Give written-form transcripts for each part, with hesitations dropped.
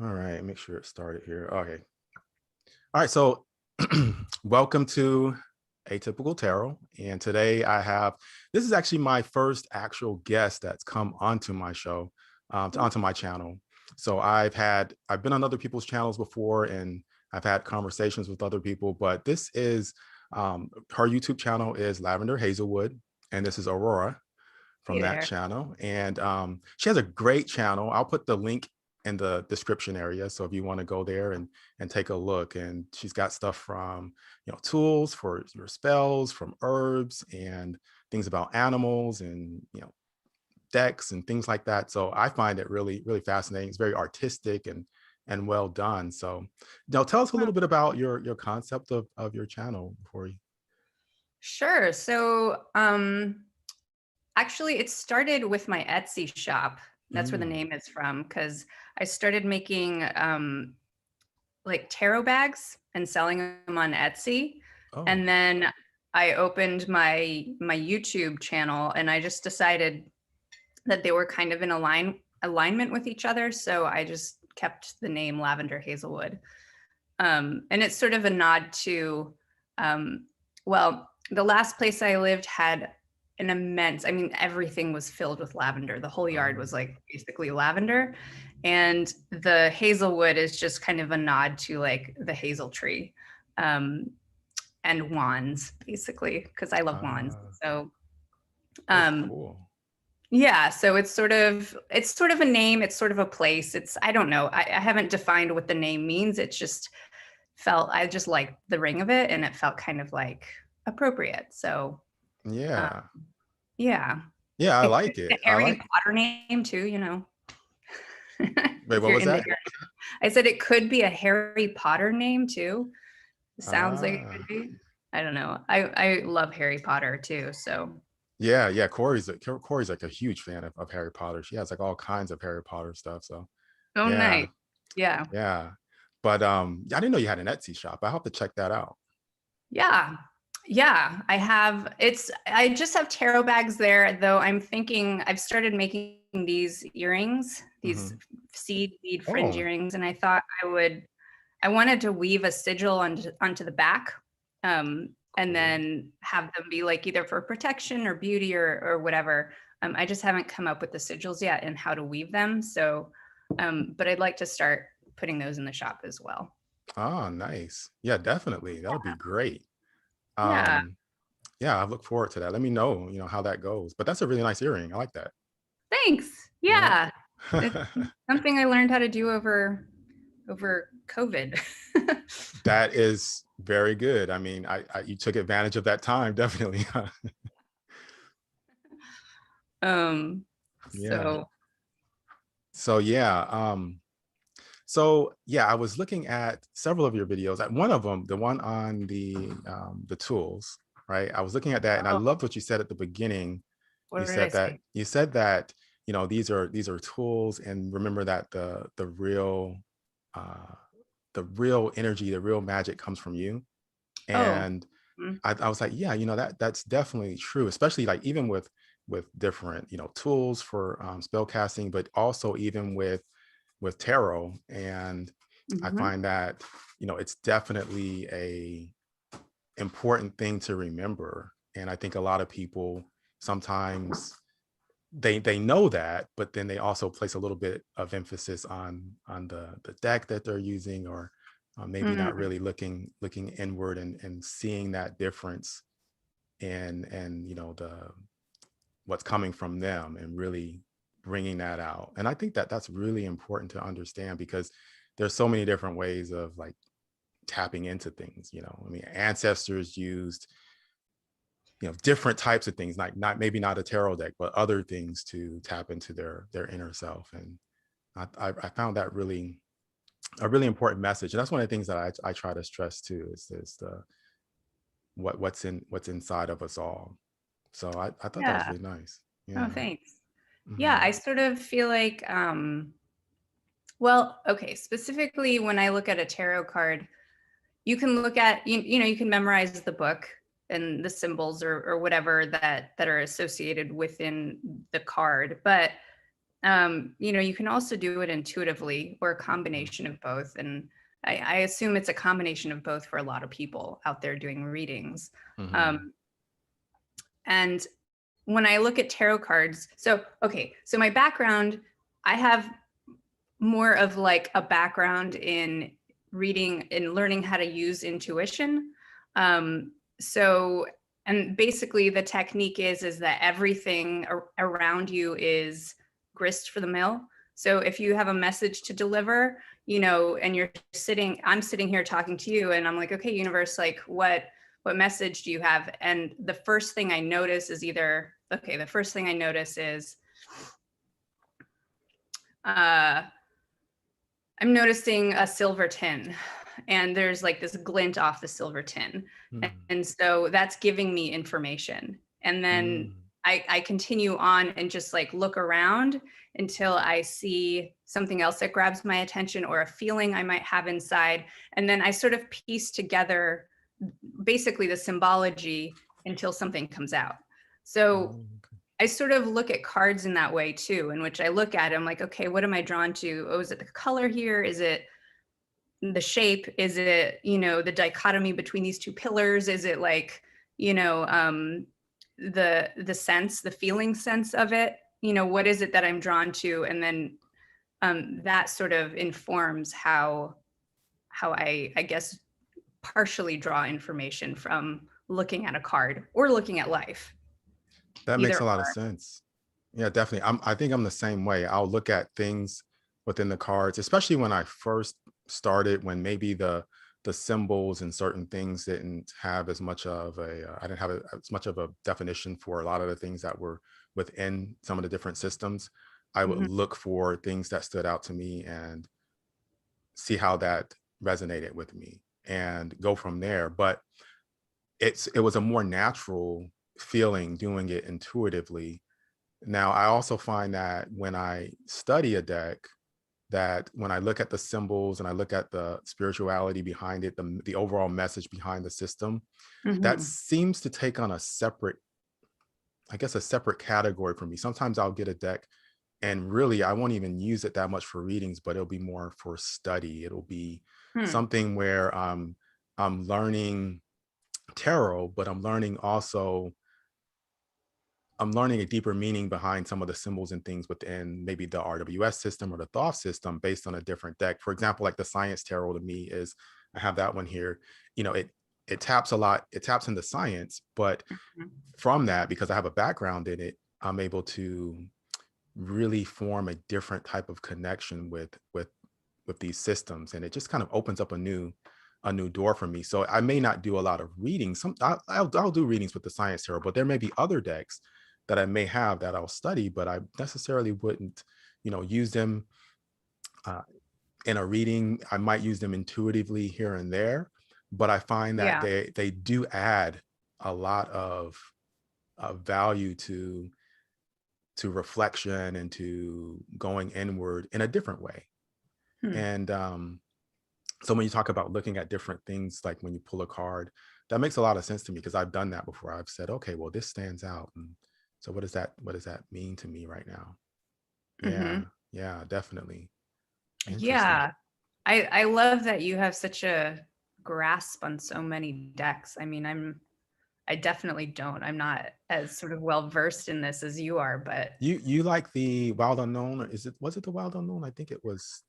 All right, make sure it started here. Okay. All right, so welcome to Atypical Tarot. And today this is actually my first actual guest that's come onto my show, onto my channel. So I've been on other people's channels before and I've had conversations with other people, but this is, her YouTube channel is Lavender Hazelwood, and this is Aurora from Hey that there. channel. And she has a great channel. I'll put the link in the description area. So if you want to go there and take a look, and she's got stuff from, tools for your spells, from herbs and things about animals and, decks and things like that. So I find it really, really fascinating. It's very artistic and well done. So now tell us a Huh. little bit about your concept of your channel before you. Sure. Actually, it started with my Etsy shop. That's where the Mm. name is from, because I started making like tarot bags and selling them on Etsy. Oh. And then I opened my YouTube channel, and I just decided that they were kind of in alignment with each other. So I just kept the name Lavender Hazelwood. And it's sort of a nod to, um, well, the last place I lived had an immense, I mean, everything was filled with lavender. The whole yard was Oh. like basically lavender. And the Hazelwood is just kind of a nod to like the hazel tree, um, and wands, basically, because I love wands. Ah. So Oh, um, cool. yeah, so it's sort of a name, it's sort of a place. I don't know. I haven't defined what the name means. It just I just liked the ring of it, and it felt kind of like appropriate. So uh, Yeah. yeah. Yeah, I It could like be it. a I Harry like Potter name too, Wait, if what you're was in the that? area. I said it could be a Harry Potter name too. It sounds like it could Ah. be. I don't know. I love Harry Potter too, so Yeah, yeah, Corey's like a huge fan of Harry Potter. She has like all kinds of Harry Potter stuff. So oh yeah, nice. Yeah. yeah. But I didn't know you had an Etsy shop. I have to check that out. Yeah. Yeah, I just have tarot bags there, though I'm thinking I've started making these earrings, these Hmm. seed bead fringe Oh. earrings, and I thought I wanted to weave a sigil onto the back, and Cool. then have them be like either for protection or beauty or whatever. I just haven't come up with the sigils yet and how to weave them. So, but I'd like to start putting those in the shop as well. Ah, nice. Yeah, definitely. That'll be great. Yeah. Um, yeah, I look forward to that. Let me know, how that goes. But that's a really nice earring. I like that. Thanks. Yeah. Yeah. It's something I learned how to do over COVID. That is very good. I mean, you took advantage of that time, definitely. Um, Yeah. so So yeah, I was looking at several of your videos. At one of them, the one on the tools, right? I was looking at that and I oh, loved what you said at the beginning. what did I say? You said that, these are tools, and remember that uh the real energy, the real magic comes from you. Oh, And mm, I was like, yeah, that's definitely true, especially like even with different, tools for spell casting, but also even with tarot. And I mhm, find that, it's definitely a important thing to remember. And I think a lot of people sometimes they know that, but then they also place a little bit of emphasis on the deck that they're using, or maybe not mm, really looking inward and seeing that difference and the what's coming from them, and really bringing that out. And I think that that's really important to understand, because there's so many different ways of like tapping into things. I mean, ancestors used, different types of things, like not a tarot deck, but other things to tap into their inner self. And I found that really a really important message. And that's one of the things that I try to stress too, is the what's inside of us all. So I thought that was yeah. really nice. Oh, Yeah. thanks. Yeah, Hmm. I sort of feel like, well, okay, specifically when I look at a tarot card, you can look at, you can memorize the book and the symbols or whatever that are associated within the card. But You can also do it intuitively or a combination of both. And I assume it's a combination of both for a lot of people out there doing readings. Mm-hmm. Um, and when I look at tarot cards, so my background, I have more of like a background in reading and learning how to use intuition. Um, so, and basically the technique is that everything around you is grist for the mill. So if you have a message to deliver, and I'm sitting here talking to you, and I'm like, okay, universe, like what message do you have? And the first thing I notice is uh, I'm noticing a silver tin, and there's like this glint off the silver tin. And so that's giving me information. And then Mm-hmm. I continue on and just like look around until I see something else that grabs my attention or a feeling I might have inside. And then I sort of piece together basically the symbology until something comes out. So Oh, I sort of look at cards in that way too, in which I look at them like, okay, what am I drawn to? Oh, is it the color here? Is it the shape? Is it, the dichotomy between these two pillars? Is it like, the sense, the feeling sense of it? What is it that I'm drawn to? And then that sort of informs how I guess partially draw information from looking at a card or looking at life. that makes Either a lot of sense. Yeah, definitely. I think I'm the same way. I'll look at things within the cards, especially when I first started, when maybe the symbols and certain things didn't have as much of I didn't have as much of a definition for a lot of the things that were within some of the different systems. I would Mhm. look for things that stood out to me and see how that resonated with me and go from there. But it was a more natural feeling doing it intuitively. Now, I also find that when I study a deck, that when I look at the symbols and I look at the spirituality behind it, the overall message behind the system, that Mhm. seems to take on a separate, I guess, a separate category for me. Sometimes I'll get a deck and really I won't even use it that much for readings, but it'll be more for study. It'll be Hmm. something where I'm learning tarot, but I'm learning a deeper meaning behind some of the symbols and things within maybe the RWS system or the Thoth system based on a different deck. For example, like the Science Tarot to me is, I have that one here. It taps a lot, it taps into science, but Mhm. from that, because I have a background in it, I'm able to really form a different type of connection with these systems, and it just kind of opens up a new door for me. So I may not do a lot of readings. I'll do readings with the Science Tarot, but there may be other decks that I may have that I'll study, but I necessarily wouldn't, use them uh, in a reading. I might use them intuitively here and there, but I find that Yeah. they do add a lot of value to reflection and to going inward in a different way. Hmm. And so when you talk about looking at different things, like when you pull a card, that makes a lot of sense to me because I've done that before. I've said, okay, well, this stands out. And so what does that mean to me right now? Yeah, Mhm. yeah, definitely. Interesting. Yeah. I love that you have such a grasp on so many decks. I mean, I definitely don't. I'm not as sort of well versed in this as you are, but You like the Wild Unknown, or was it the Wild Unknown? I think it was.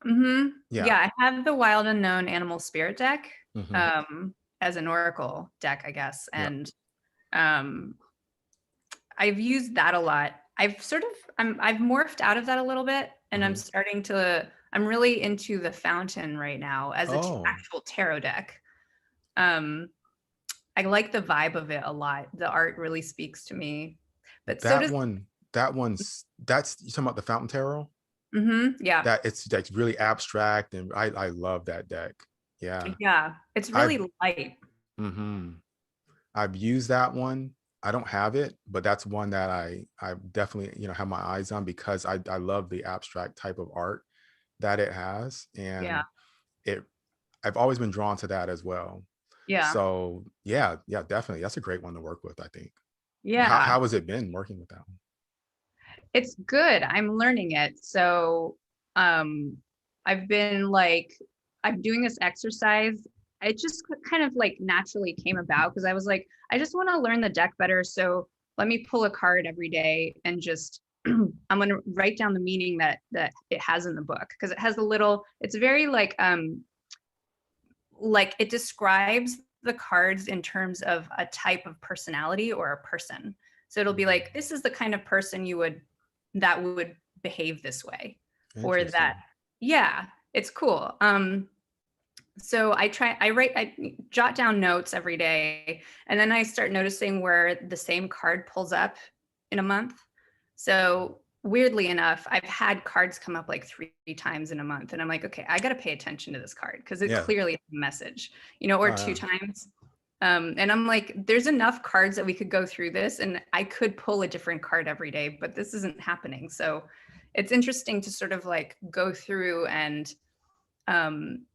Yeah. yeah, I have the Wild Unknown Animal Spirit deck Hmm. um as an oracle deck, I guess. Yeah. And um I've used that a lot. I've morphed out of that a little bit, and Hmm. I'm really into the Fountain right now as a Oh, actual tarot deck. Um I like the vibe of it a lot. The art really speaks to me. But so that does one. That's you talking about the Fountain Tarot. yeah. That's really abstract, and I love that deck. Yeah, Yeah. It's I've really light. hmm I've used that one. I don't have it, but that's one that I definitely have my eyes on because I love the abstract type of art that it has, Yeah. and it I've always been drawn to that as well. Yeah. So yeah, yeah, definitely, that's a great one to work with. I think. How Yeah. how has it been working with that one? It's good. I'm learning it. So I've been like, I'm doing this exercise. It just kind of like naturally came about because I was like, I just want to learn the deck better. So let me pull a card every day and just I'm going to write down the meaning that it has in the book because it has a little, it's very like it describes the cards in terms of a type of personality or a person. So it'll be like, this is the kind of person that would behave this way, or that, Interesting. yeah, it's cool. So I jot down notes every day, and then I start noticing where the same card pulls up in a month. So weirdly enough, I've had cards come up like 3 times in a month, and I'm like, okay, I got to pay attention to this card because it Yeah. clearly has a message, or Oh, two yeah. times. And I'm like, there's enough cards that we could go through this, and I could pull a different card every day, but this isn't happening. So it's interesting to sort of like go through and um,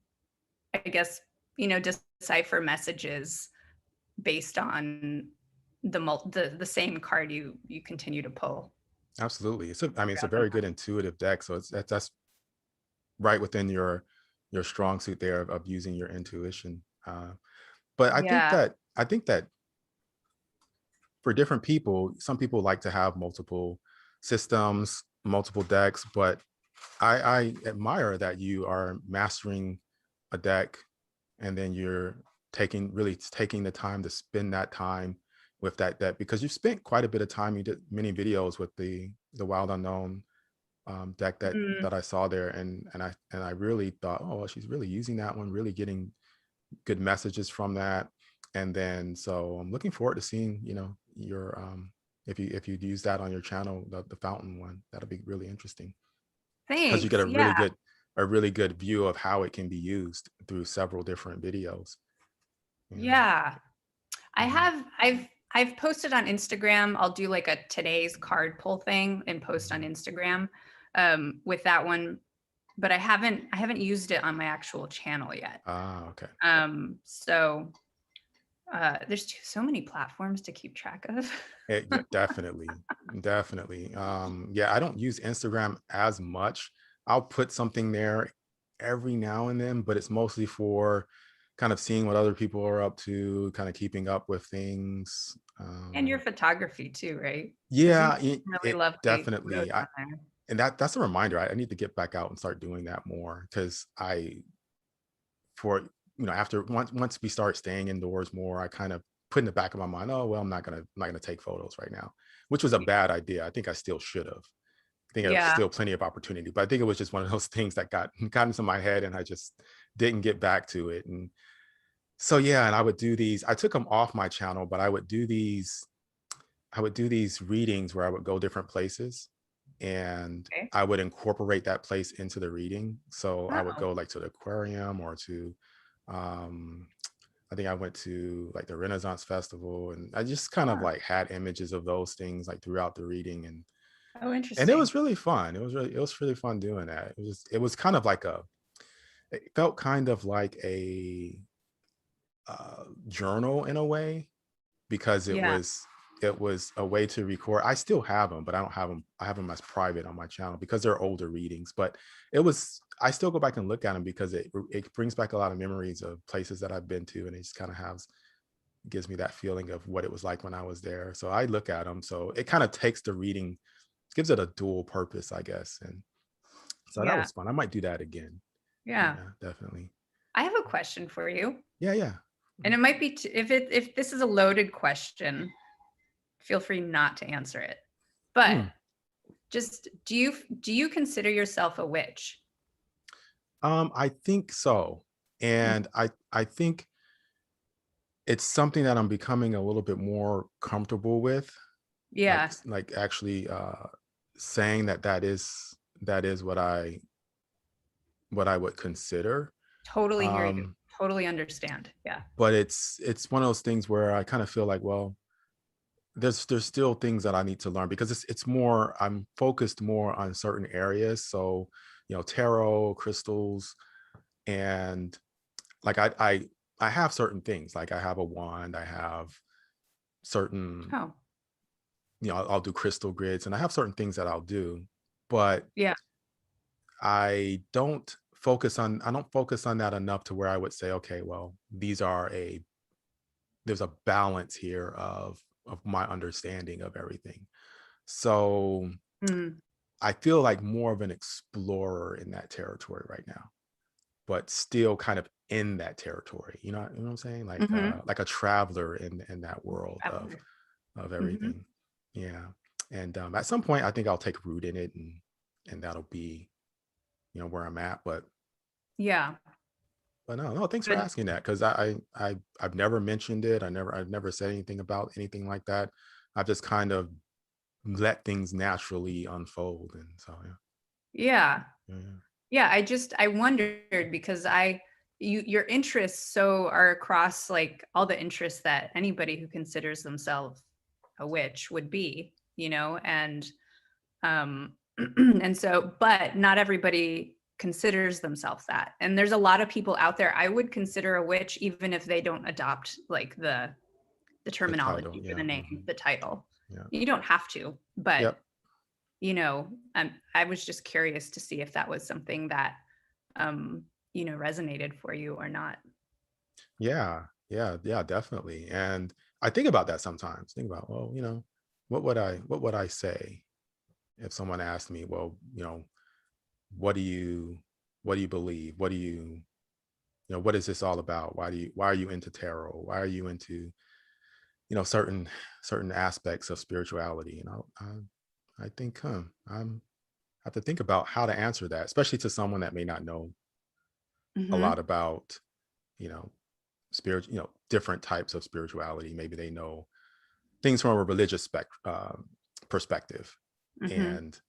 I guess, decipher messages based on the same card you continue to pull Absolutely. It's a throughout the very good month. intuitive deck. So that's right within your strong suit there of using your intuition. But Yeah. I think that for different people, some people like to have multiple systems, multiple decks, but I admire that you are mastering a deck and then you're really taking the time to spend that time with that deck because you've spent quite a bit of time. You did many videos with the Wild Unknown deck Mm, that I saw there, and I really thought, oh, well, she's really using that one, really getting good messages from that. And then so I'm looking forward to seeing, your if you use that on your channel, the fountain one, that'll be really interesting because you get thanks. Yeah. a really good view of how it can be used through several different videos. Yeah. Yeah. I Mhm. have I've posted on Instagram. I'll do like a today's card pull thing and post on Mhm. Instagram with that one, but I haven't used it on my actual channel yet. Ah, okay. So there's so many platforms to keep track of. Yeah, definitely. Definitely. Yeah, I don't use Instagram as much. I'll put something there every now and then, but it's mostly for kind of seeing what other people are up to, kind of keeping up with things. And your photography too, right? Because you Yeah, make some really it lovely photos definitely. on there. And that's a reminder. I need to get back out and start doing that more because for after once we start staying indoors more, I kind of put in the back of my mind, oh well, I'm not gonna take photos right now, which was a bad idea. I think I still should have. I think there's Yeah. still plenty of opportunity, but I think it was just one of those things that got into my head, and I just didn't get back to it. And so yeah, and I would do these. I took them off my channel, but I would do these. I would do these readings where I would go different places, and Okay. I would incorporate that place into the reading. So I would Oh, go like to the aquarium or to um I think I went to like the Renaissance Festival, and I just kind of huh. like had images of those things like throughout the reading, Oh, and it interesting. was really fun. It was really fun doing that. It was kind of like it felt kind of like a journal in a way because it Yeah. was it was a way to record. I still have them, but I don't have them. I have them as private on my channel because they're older readings. But I still go back and look at them because it brings back a lot of memories of places that I've been to, and it just kind of gives me that feeling of what it was like when I was there. So I look at them. So it kind of takes the reading, gives it a dual purpose, I guess. And so that Yeah. was fun. I might do that again. Yeah. Yeah, definitely. I have a question for you. Yeah, yeah. And it might be if this is a loaded question, feel free not to answer it. But Mm. just do you consider yourself a witch? I think so. Mm, And I think it's something that I'm becoming a little bit more comfortable with, yeah. like actually saying that is what I would consider. Totally hear you. Um, Totally understand. Yeah. but it's one of those things where I kind of feel like, well, there's still things that I need to learn because it's more I'm focused more on certain areas. So, tarot, crystals, and like I have certain things. Like I have a wand, I have certain Oh, I'll do crystal grids, and I have certain things that I'll do, but Yeah. I don't focus on that enough to where I would say, okay, well, there's a balance here of my understanding of everything. So Mm. I feel like more of an explorer in that territory right now, but still kind of in that territory. You know what I'm saying? Hmm. Like a traveler in that world Lavender. of Hmm. everything. Yeah. And at some point I think I'll take root in it, and that'll be, where I'm at. Yeah. But no, thanks for Good. asking that, because I've never mentioned it. I've never said anything about anything like that. I've just kind of let things naturally unfold. And so Yeah. yeah. Yeah. I wondered because your interests so are across like all the interests that anybody who considers themselves a witch would be, and um and so, but not everybody considers themselves that. And there's a lot of people out there I would consider a witch even if they don't adopt like the The title. terminology for Yeah. the name, the title. Yeah. You don't have to, but Yep. I was just curious to see if that was something that um, resonated for you or not. Yeah. Yeah. Yeah. Definitely. And I think about that sometimes. Think about, well, what would I say if someone asked me, well, what do you what do you believe? What is this all about? Why are you into tarot? Why are you into, certain aspects of spirituality? I think, I have to think about how to answer that, especially to someone that may not know a lot Hmm. about, you know, different types of spirituality. Maybe they know things from a religious perspective. Hmm. And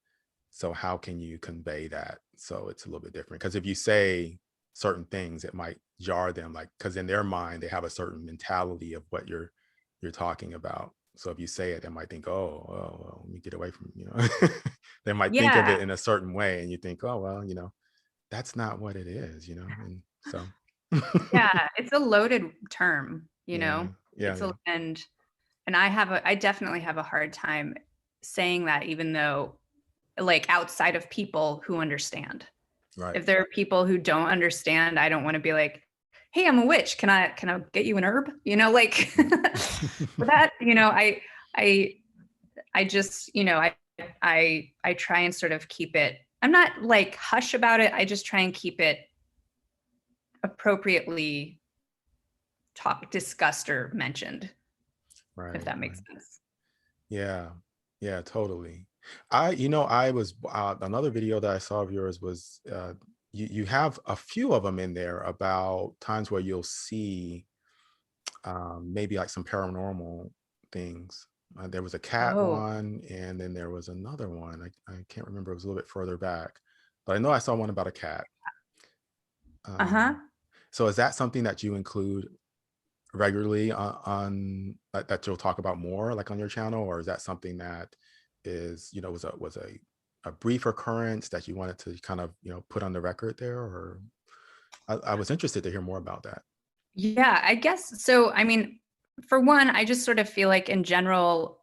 so how can you convey that so it's a little bit different? Because if you say certain things, it might jar them, like, because in their mind they have a certain mentality of what you're talking about. So if you say it, they might think, oh, well, let me get away from, they might think of Yeah. it in a certain way, and you think, oh, well, that's not what it is, and so Yeah. It's a loaded term, yeah, yeah, it's a, yeah, and I definitely have a hard time saying that, even though like outside of people who understand. right. If there are people who don't understand, I don't want to be like, "Hey, I'm a witch. Can I get you an herb?" Like for that, I I just, I try and sort of keep it. I'm not like hush about it. I just try and keep it appropriately discussed or mentioned, if Right, that makes right. sense. Yeah, yeah, totally. I was another video that I saw of yours was, you have a few of them in there about times where you'll see, maybe like some paranormal things. There was a cat Oh, one, and then there was another one. I can't remember. It was a little bit further back, but I know I saw one about a cat. uh-huh. Um, so is that something that you include regularly that you'll talk about more, like, on your channel, or is that something that was a brief occurrence that you wanted to kind of, put on the record there? Or I was interested to hear more about that. Yeah, I guess so. I mean, for one, I just sort of feel like in general,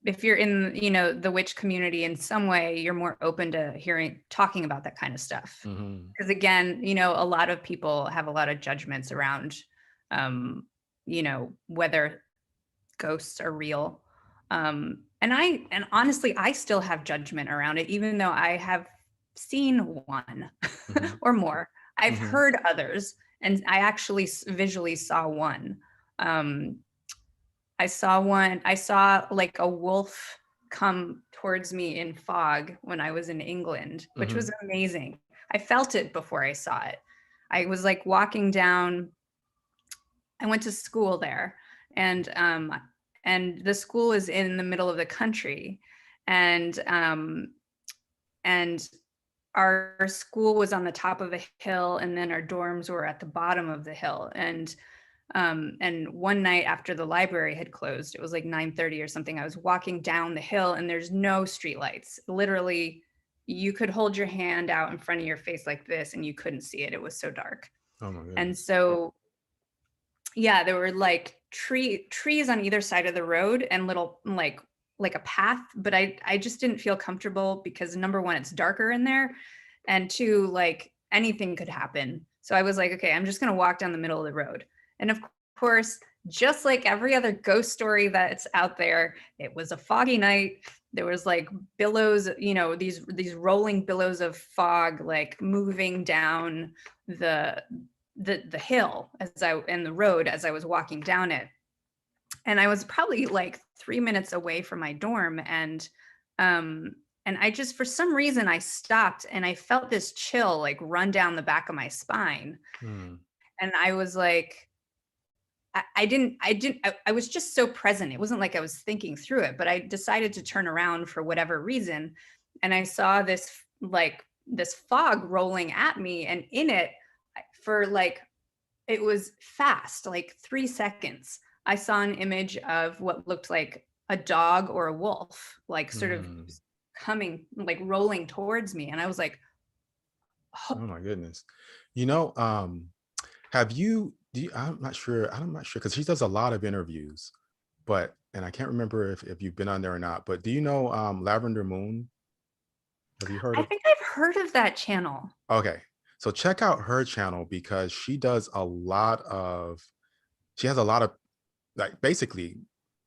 if you're in, the witch community in some way, you're more open to talking about that kind of stuff. Hmm. Because again, a lot of people have a lot of judgments around, whether ghosts are real. And honestly, I still have judgment around it, even though I have seen one Hmm. or more. I've Hmm. heard others, and I actually visually saw one. Um, I saw like a wolf come towards me in fog when I was in England, which was Hmm. amazing. I felt it before I saw it. I was like walking down, I went to school there, and the school is in the middle of the country, and and our school was on the top of a hill, and then our dorms were at the bottom of the hill. And one night after the library had closed, it was like 9:30 or something, I was walking down the hill and there's no streetlights. Literally, you could hold your hand out in front of your face like this and you couldn't see it. It was so dark. Oh my And goodness. so, yeah, there were like trees on either side of the road and little like like a path, but I just didn't feel comfortable because number one, it's darker in there, and two, like anything could happen. So I was like, okay, I'm just gonna walk down the middle of the road. And of course, just like every other ghost story that's out there, it was a foggy night. There was like billows, you know, these rolling billows of fog, like moving down the the hill as I and the road as I was walking down it. And I was probably like 3 minutes away from my dorm, um and I just, for some reason, I stopped and I felt this chill like run down the back of my spine. Hmm. And I was like, I was just so present. It wasn't like I was thinking through it, but I decided to turn around for whatever reason. And I saw this like this fog rolling at me. And in it, for like, it was fast, like 3 seconds, I saw an image of what looked like a dog or a wolf, like sort of Hmm. coming, like rolling towards me. And I was like, oh, Oh my goodness. You know, have you, do you, I'm not sure because she does a lot of interviews, but, and I can't remember if you've been on there or not, but do you know Lavender Moon? Have you heard I of? think I've heard of that channel. Okay. So check out her channel because she does a lot of, she has a lot of, like, basically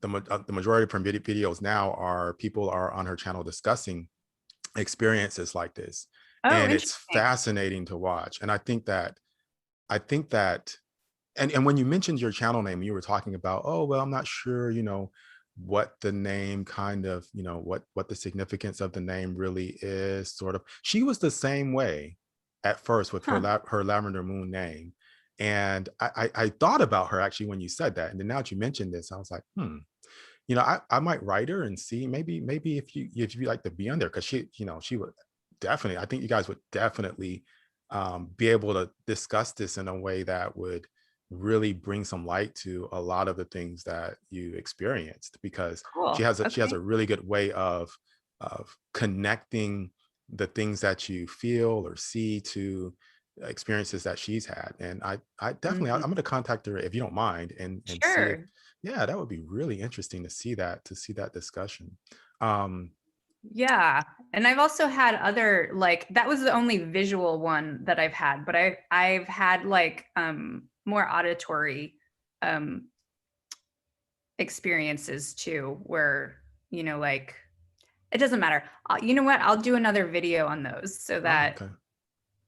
the majority of her videos now are people are on her channel discussing experiences like this. Oh, And it's interesting. fascinating to watch. And I think that, and when you mentioned your channel name, you were talking about, oh, well, I'm not sure, you know, what the name kind of, you know, what the significance of the name really is, sort of. She was the same way at first with her Huh. her Lavender Moon name. And I thought about her actually when you said that. And then now that you mentioned this, I was like, you know, I might write her and see maybe if you like to be on there, because she, you know, she would definitely, I think you guys would definitely be able to discuss this in a way that would really bring some light to a lot of the things that you experienced, because Cool. she has Okay. a really good way of connecting the things that you feel or see to experiences that she's had. And I definitely, I'm Mhm. going to contact her if you don't mind, and see if, Sure. yeah, that would be really interesting to see that discussion. um Yeah. And I've also had other, like, that was the only visual one that I've had, but I've had like more auditory um experiences too, where, you know, like, it doesn't matter. You know what? I'll do another video on those so oh, that okay.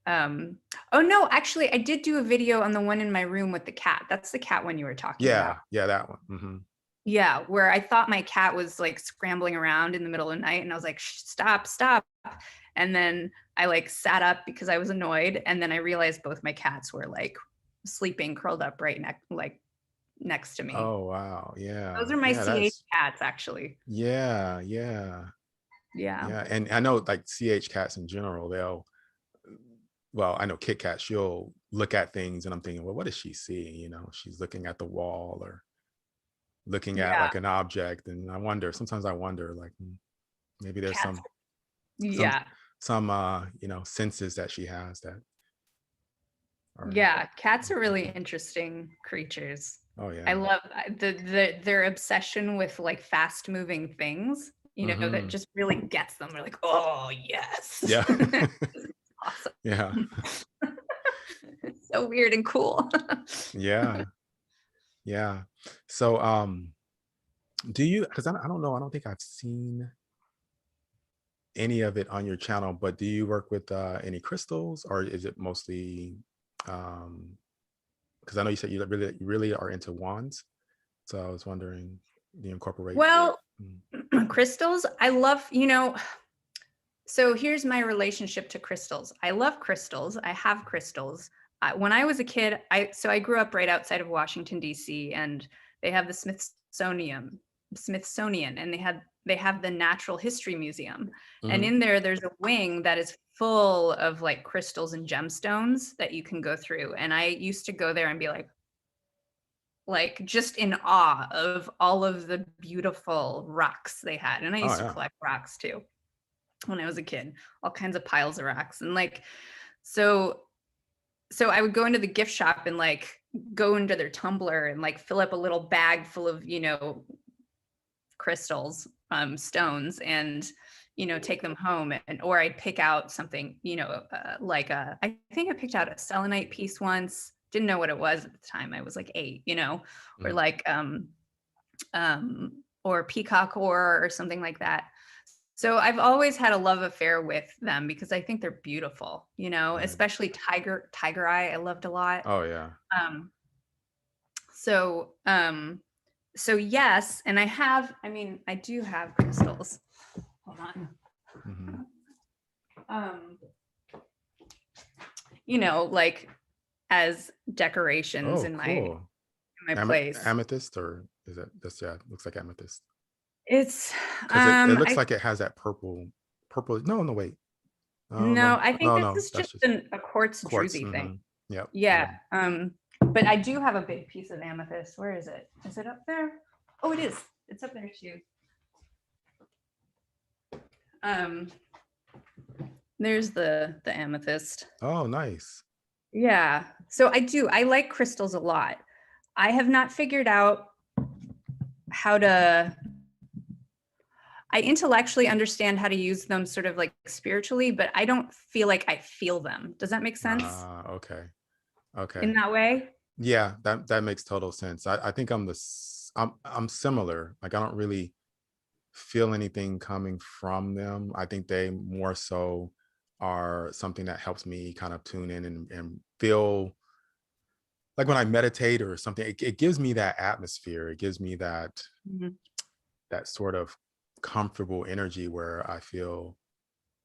um oh no, actually I did do a video on the one in my room with the cat. That's the cat one you were talking about. Yeah, yeah, that one. Hmm. Yeah, where I thought my cat was like scrambling around in the middle of the night and I was like, "Shh, stop, stop." And then I like sat up because I was annoyed, and then I realized both my cats were like sleeping curled up right next to me. Oh wow, Those yeah, are my yeah, CH that's, cats actually. yeah, yeah, Yeah. yeah. And I know, like, CH cats in general, they'll, well, I know Kit Kat, she'll look at things and I'm thinking, well, what is she seeing? You know, she's looking at the wall or looking at Yeah. like an object. And I wonder, sometimes I wonder, like, maybe there's Cats. some Yeah. you know, senses that she has that are, Yeah, cats are really interesting creatures. oh I yeah. love their obsession with like fast moving things, you know, that Hmm. just really gets them. They're like, "Oh, yes." Yeah. Awesome. Yeah. It's so weird and cool. Yeah. Yeah. So do you, because I don't know, I don't think I've seen any of it on your channel, but do you work with any crystals, or is it mostly um because I know you said you really are into wands. So I was wondering, do you incorporate? Well, Mm, crystals, I love, you know, so here's my relationship to crystals. I love crystals. I have crystals. When I was a kid, I grew up right outside of Washington D.C. and they have the Smithsonian, and they have the Natural History Museum, and mhm. in there there's a wing that is full of like crystals and gemstones that you can go through. And I used to go there and be like just in awe of all of the beautiful rocks they had. And I Oh used to yeah. collect rocks too when I was a kid, all kinds of piles of rocks. And like, so I would go into the gift shop and like go into their tumbler and like fill up a little bag full of, you know, crystals. stones and, take them home, or I'd pick out something, I think I picked out a selenite piece once. Didn't know what it was at the time. I was like 8, or Mhm. or peacock ore or something like that. So I've always had a love affair with them because I think they're beautiful, Right. especially tiger eye. I loved a lot. Oh yeah. Um, so so yes, and I do have crystals. Hold on. Hmm. Um, like as decorations Oh, in cool. my place. Amethyst, or is that that's yeah, looks like amethyst. It's Because it looks I like it has that purple. No, no, wait. Oh no, no, I think no, this no. is That's just just a quartz quartz. druzy thing. Yep. Yeah. Mhm. But I do have a big piece of amethyst. Where is it? Is it up there? Oh, it is. It's up there too. Um, there's the amethyst. Oh, nice. Yeah. So I like crystals a lot. I have not figured out how to I intellectually understand how to use them sort of like spiritually, but I don't feel like I feel them. Does that make sense Ah, okay. Okay. in that way? Yeah, that makes total sense. I think I'm similar. Like I don't really feel anything coming from them. I think they more so are something that helps me kind of tune in and feel like when I meditate or something, it gives me that atmosphere. It gives me Mhm. that sort of comfortable energy where I feel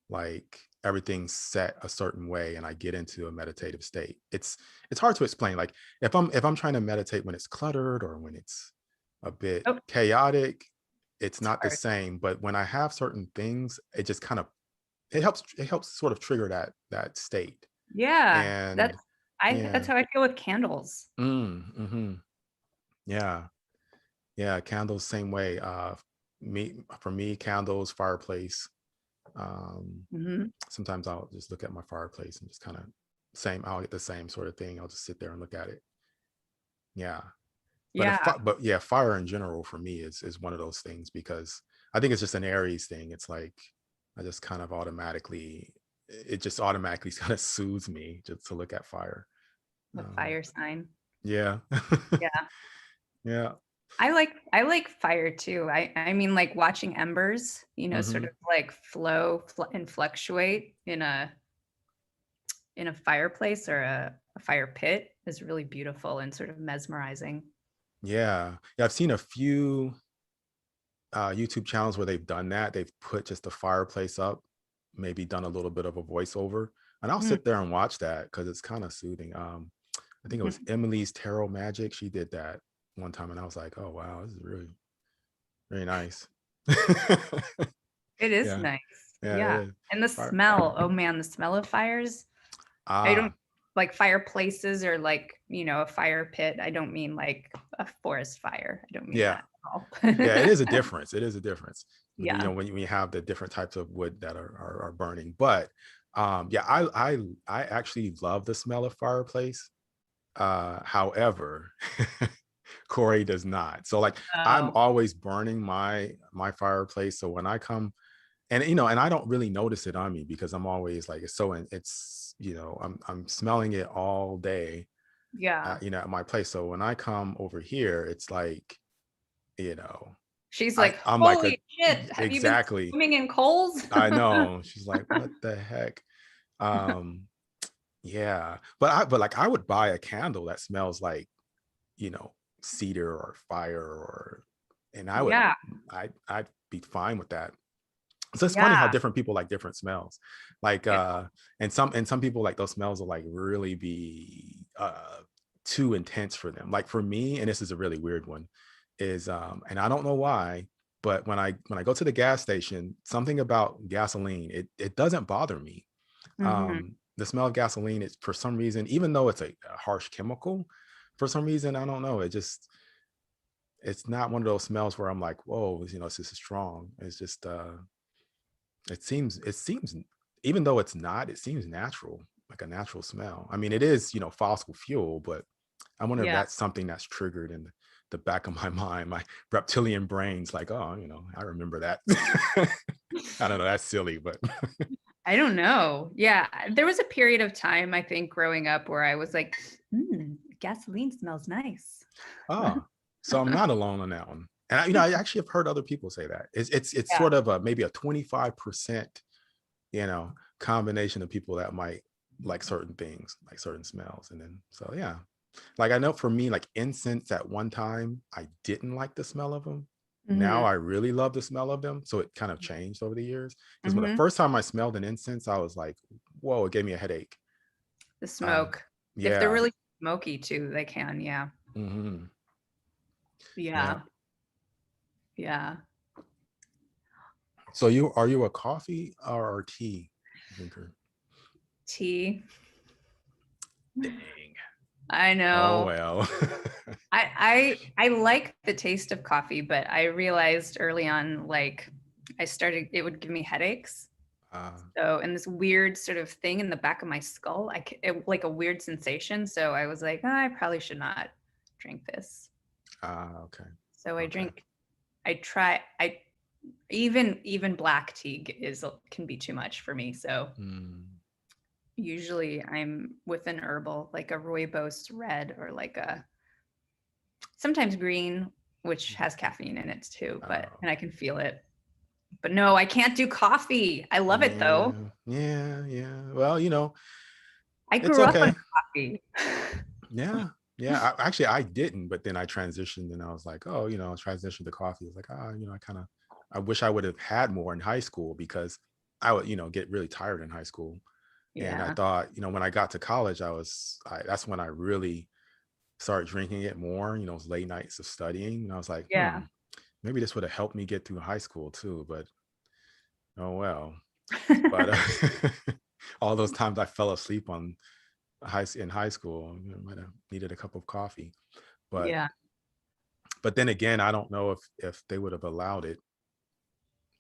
like everything's set a certain way and I get into a meditative state. It's hard to explain. Like if I'm trying to meditate when it's cluttered or when it's a bit Oh, chaotic, it's it's not the hard. same. But when I have certain things, it just kind of it helps sort of trigger that state. Yeah, And that's yeah. how I feel with candles. Mm-hmm. Yeah. Yeah. Candles, same way. For me, candles, fireplace. Um, Hmm. Sometimes I'll just look at my fireplace and just kind of I'll get the same sort of thing. I'll just sit there and look at it. Yeah. Yeah. But yeah, fire in general for me is one of those things because I think it's just an Aries thing. It's like I just kind of it just automatically kind of soothes me just to look at fire. The Um, fire sign. yeah. Yeah. Yeah. I like fire too. Like watching embers, sort Hmm. of like and fluctuate in a fireplace or a fire pit is really beautiful and sort of mesmerizing. Yeah. Yeah. I've seen a few YouTube channels where they've done that. They've put just the fireplace up, maybe done a little bit of a voiceover, and I'll Mm. sit there and watch that because it's kind of soothing. I think it was Emily's Tarot Magic. She did that one time, and I was like, "Oh wow, this is really very nice." It is Yeah, nice. yeah, it Yeah. is. And the Fire. smell, oh man, the smell of fires. I don't Ah, like fireplaces or like, a fire pit. I don't mean like a forest fire. I don't mean yeah, that at all. yeah. It is a difference. It is a difference. Yeah. When you have the different types of wood that are burning. But yeah, I actually love the smell of fireplace. However, Corey does not. So like I'm Oh, always burning my fireplace. So when I come and I don't really notice it on me because I'm always like I'm smelling it all day yeah. at my place. So when I come over here, it's like, you know, She's like, I'm like a holy shit. Have you been exactly. swimming in coals? I know. She's like, what the heck? Um yeah. But like I would buy a candle that smells like you know, cedar or fire and Yeah. I'd be fine with that. So it's funny how Yeah. different people like different smells. Like Yeah. and some people like those smells will like really be too intense for them. Like for me, and this is a really weird one, is and I don't know why, but when I go to the gas station, something about gasoline, it doesn't bother me. Hmm. The smell of gasoline is for some reason, even though it's a harsh chemical, for some reason, I don't know. It's not one of those smells where I'm like, whoa, it's just strong. It's just it seems even though it's not, it seems natural, like a natural smell. I mean, it is, fossil fuel, but I wonder if Yeah. that's something that's triggered the back of my mind, my reptilian brain's like, oh, I remember that. I don't know, that's silly, but I don't know. Yeah, there was a period of time I think growing up where I was like, gasoline smells nice. oh, so I'm not alone on that one. And I actually have heard other people say that. It's Yeah. sort of maybe a 25%, combination of people that might like certain things, like certain smells. And then so yeah. Like I know for me, like incense at one time, I didn't like the smell of them. Now Hmm. I really love the smell of them. So it kind of changed over the years. Because when the Hmm. first time I smelled an incense, I was like, whoa, it gave me a headache. The Um, smoke. If they're yeah. really smoky too, they can. Yeah. Hmm. Yeah. Yeah. Yeah. So are you a coffee or tea drinker? Tea. Dang. I Oh know. well. I like the taste of coffee, but I realized early on, like it would give me headaches. uh, So, and this weird sort of thing in the back of my skull, like a weird sensation. So I was like, "Oh, I probably should not drink this." okay. So I Okay. drink, I try, I even black tea can be too much for me. So Mm. usually I'm with an herbal, like a rooibos red or like a sometimes green, which has caffeine in it too, Oh. and I can feel it. But no, I can't do coffee. I love it though. Yeah. Yeah. Yeah. Well, I it's grew up on okay. coffee. Yeah. Yeah. Actually, I didn't, but then I transitioned and I was like, oh, I transitioned to coffee. I was like, I wish I would have had more in high school because I would, get really tired in high school. And I Yeah. thought, when I got to college, that's when I really started drinking it more, those late nights of studying. And I was like, Yeah. maybe this would have helped me get through high school too, but oh well. But all those times I fell asleep in high school, might have needed a cup of coffee. But Yeah. but then again, I don't know if they would have allowed it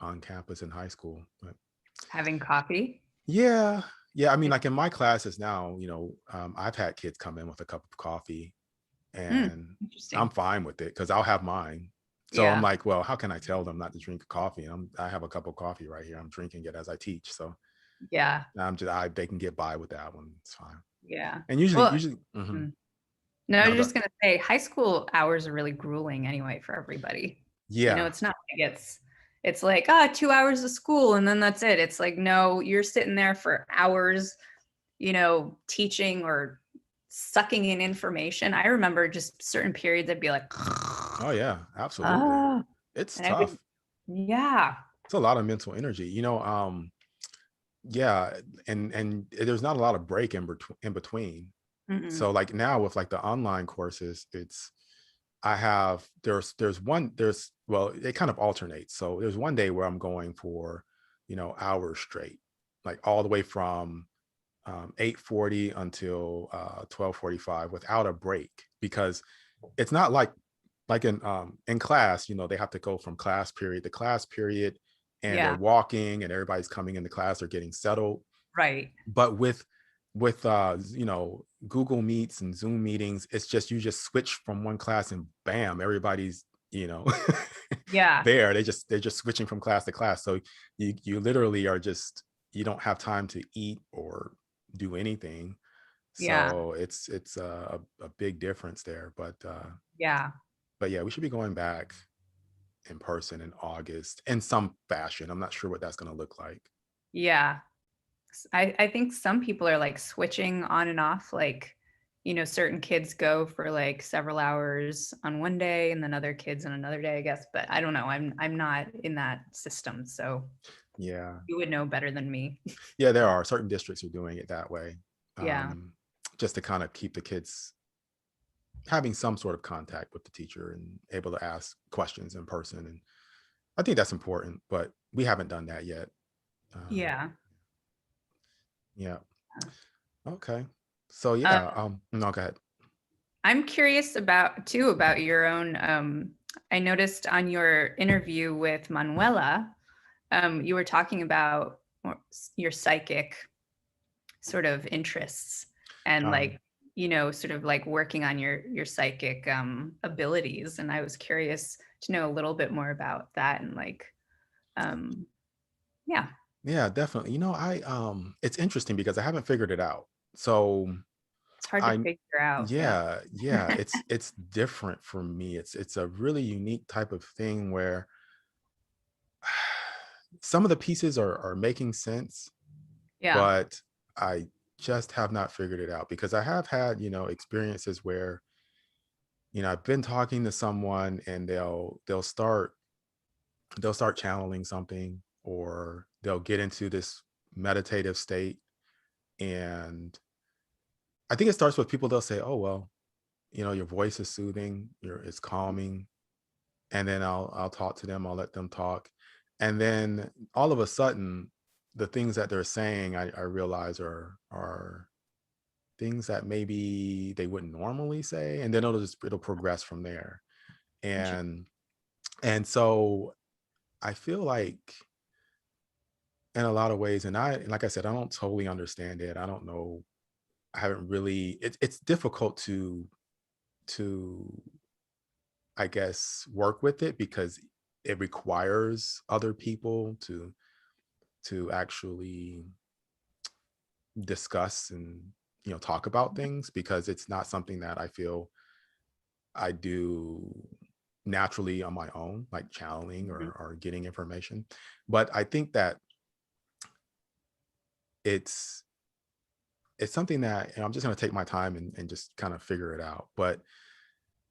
on campus in high school. But Having coffee. yeah, yeah. I mean, Yeah. like in my classes now, I've had kids come in with a cup of coffee, and I'm Interesting. fine with it because I'll have mine. So I'm Yeah. like, well, how can I tell them not to drink coffee? I have a cup of coffee right here. I'm drinking it as I teach. So Yeah. they can get by with that one. It's fine. Yeah. And usually, Well, usually, mhm. mm. No, I No, was just gonna say high school hours are really grueling anyway for everybody. yeah, It's not like it's like 2 hours of school and then that's it. It's like, no, you're sitting there for hours, teaching or sucking in information. I remember just certain periods I'd be like, oh yeah, absolutely. ah, It's and I would, tough. yeah, It's a lot of mental energy. Yeah, and there's not a lot of break in between. mm-mm. So like now with like the online courses, I have there's well, it kind of alternates. So there's one day where I'm going for, hours straight, like all the way from 8:40 until 12:45 without a break because it's not like in class, they have to go from class period to class period and they're Yeah, walking and everybody's coming into class, they're getting settled. right. But with Google Meets and Zoom meetings, it's just you just switch from one class and bam, everybody's, Yeah, there. They're just switching from class to class. So you literally are just you don't have time to eat or do anything. yeah, So it's a big difference there. yeah, But yeah, we should be going back in person in August in some fashion. I'm not sure what that's going to look like. yeah. I think some people are like switching on and off, like, certain kids go for like several hours on one day and then other kids on another day, I guess. But I don't know. I'm not in that system, so Yeah. you would know better than me. Yeah, there are certain districts are doing it that way. Yeah. Um, just to kind of keep the kids having some sort of contact with the teacher and able to ask questions in person. And I think that's important, but we haven't done that yet. Um, Yeah. yeah. Okay. So Uh, yeah, no, go ahead. I'm curious about your own. I noticed on your interview with Manuela, you were talking about your psychic sort of interests and like Um, you know, sort of like working on your psychic abilities, and I was curious to know a little bit more about that and like um yeah, Yeah, definitely. It's interesting because I haven't figured it out. So it's hard to I figure out. Yeah. yeah, it's different for me. It's a really unique type of thing where some of the pieces are making sense, Yeah. but I just have not figured it out because I have had, experiences where, I've been talking to someone and they'll start channeling something, or they'll get into this meditative state. And I think it starts with people, they'll say, "Oh, well, your voice is soothing, it's calming." And then I'll talk to them, I'll let them talk. And then all of a sudden, the things that they're saying, I realize are things that maybe they wouldn't normally say. And then it'll progress from there. And and so I feel like in a lot of ways, and like I said, I don't totally understand it. I don't know. I haven't really, it's difficult to I guess work with it because it requires other people to actually discuss and talk about things, because it's not something that I feel I do naturally on my own, like channeling Mhm. or getting information. But I think that it's it's something that I'm just going to take my time and just kind of figure it out. But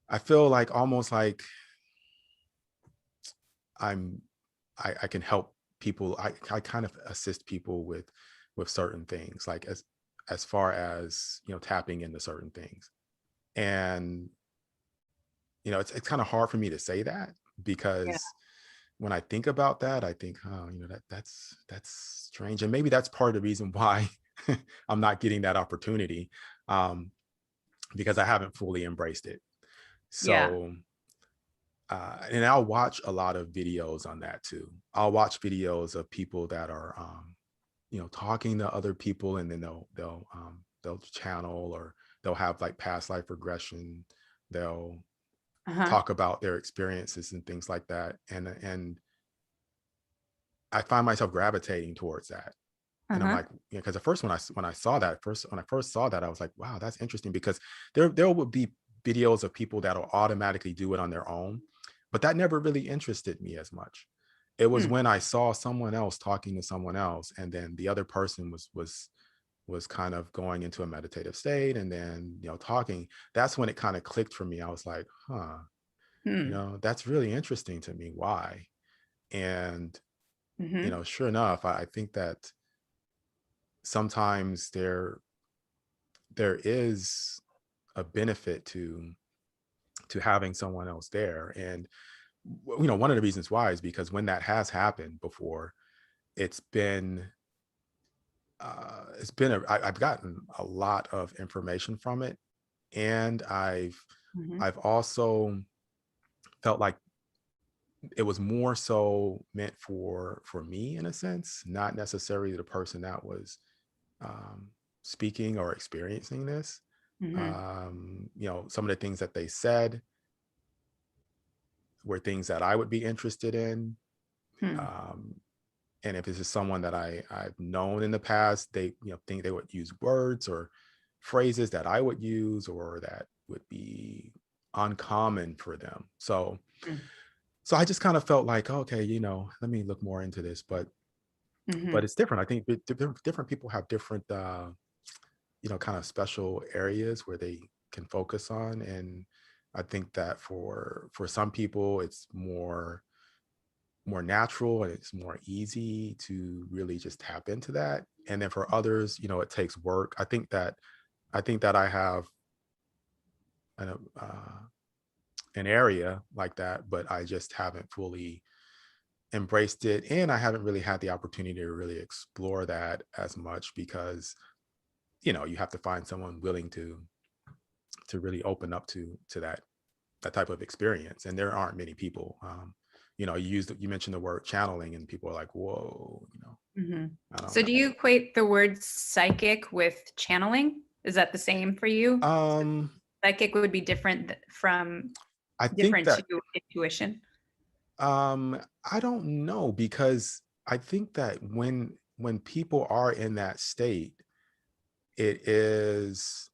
I feel like almost like I'm I can help people. I kind of assist people with certain things, like as far as tapping into certain things. And it's kind of hard for me to say that, Yeah. because when I think about that, I think, oh, that's strange. And maybe that's part of the reason why I'm not getting that opportunity, um, because I haven't fully embraced it. Yeah. So and I'll watch a lot of videos on that too. I'll watch videos of people that are talking to other people, and then they'll channel, or they'll have like past life regression. They'll Uh-huh. talk about their experiences and things like that. And I find myself gravitating towards that. And I'm Uh-huh. like, because at first when I first saw that, I was like, wow, that's interesting, because there would be videos of people that'll automatically do it on their own, but that never really interested me as much. It was Hmm. when I saw someone else talking to someone else, and then the other person was kind of going into a meditative state, and then talking. That's when it kind of clicked for me. I was like, huh, Hmm. that's really interesting to me. Why? And Mm-hmm. sure enough, I think that sometimes there is a benefit to having someone else there. And one of the reasons why is because when that has happened before, it's been I've gotten a lot of information from it. And Mm-hmm. I've also felt like it was more so meant for me, in a sense, not necessarily the person that was um, speaking or experiencing this. Mm-hmm. Some of the things that they said were things that I would be interested in. Hmm. Um, and if this is someone that I've known in the past, they think they would use words or phrases that I would use, or that would be uncommon for them. So I just kind of felt like, okay, let me look more into this. But Mm-hmm. it's different. I think different people have different kind of special areas where they can focus on. And I think that for some people it's more natural, and it's more easy to really just tap into that. And then for others, it takes work. I think that I have an uh, an area like that, but I just haven't fully embraced it, and I haven't really had the opportunity to really explore that as much, because you have to find someone willing to really open up to that type of experience. And there aren't many people. You mentioned the word channeling, and people are like, whoa, Mm-hmm. I don't So know. do you equate the word psychic with channeling? Is that the same for you? Um, Psychic would be different from I think different that to intuition. um, I don't know, because I think that when people are in that state, it is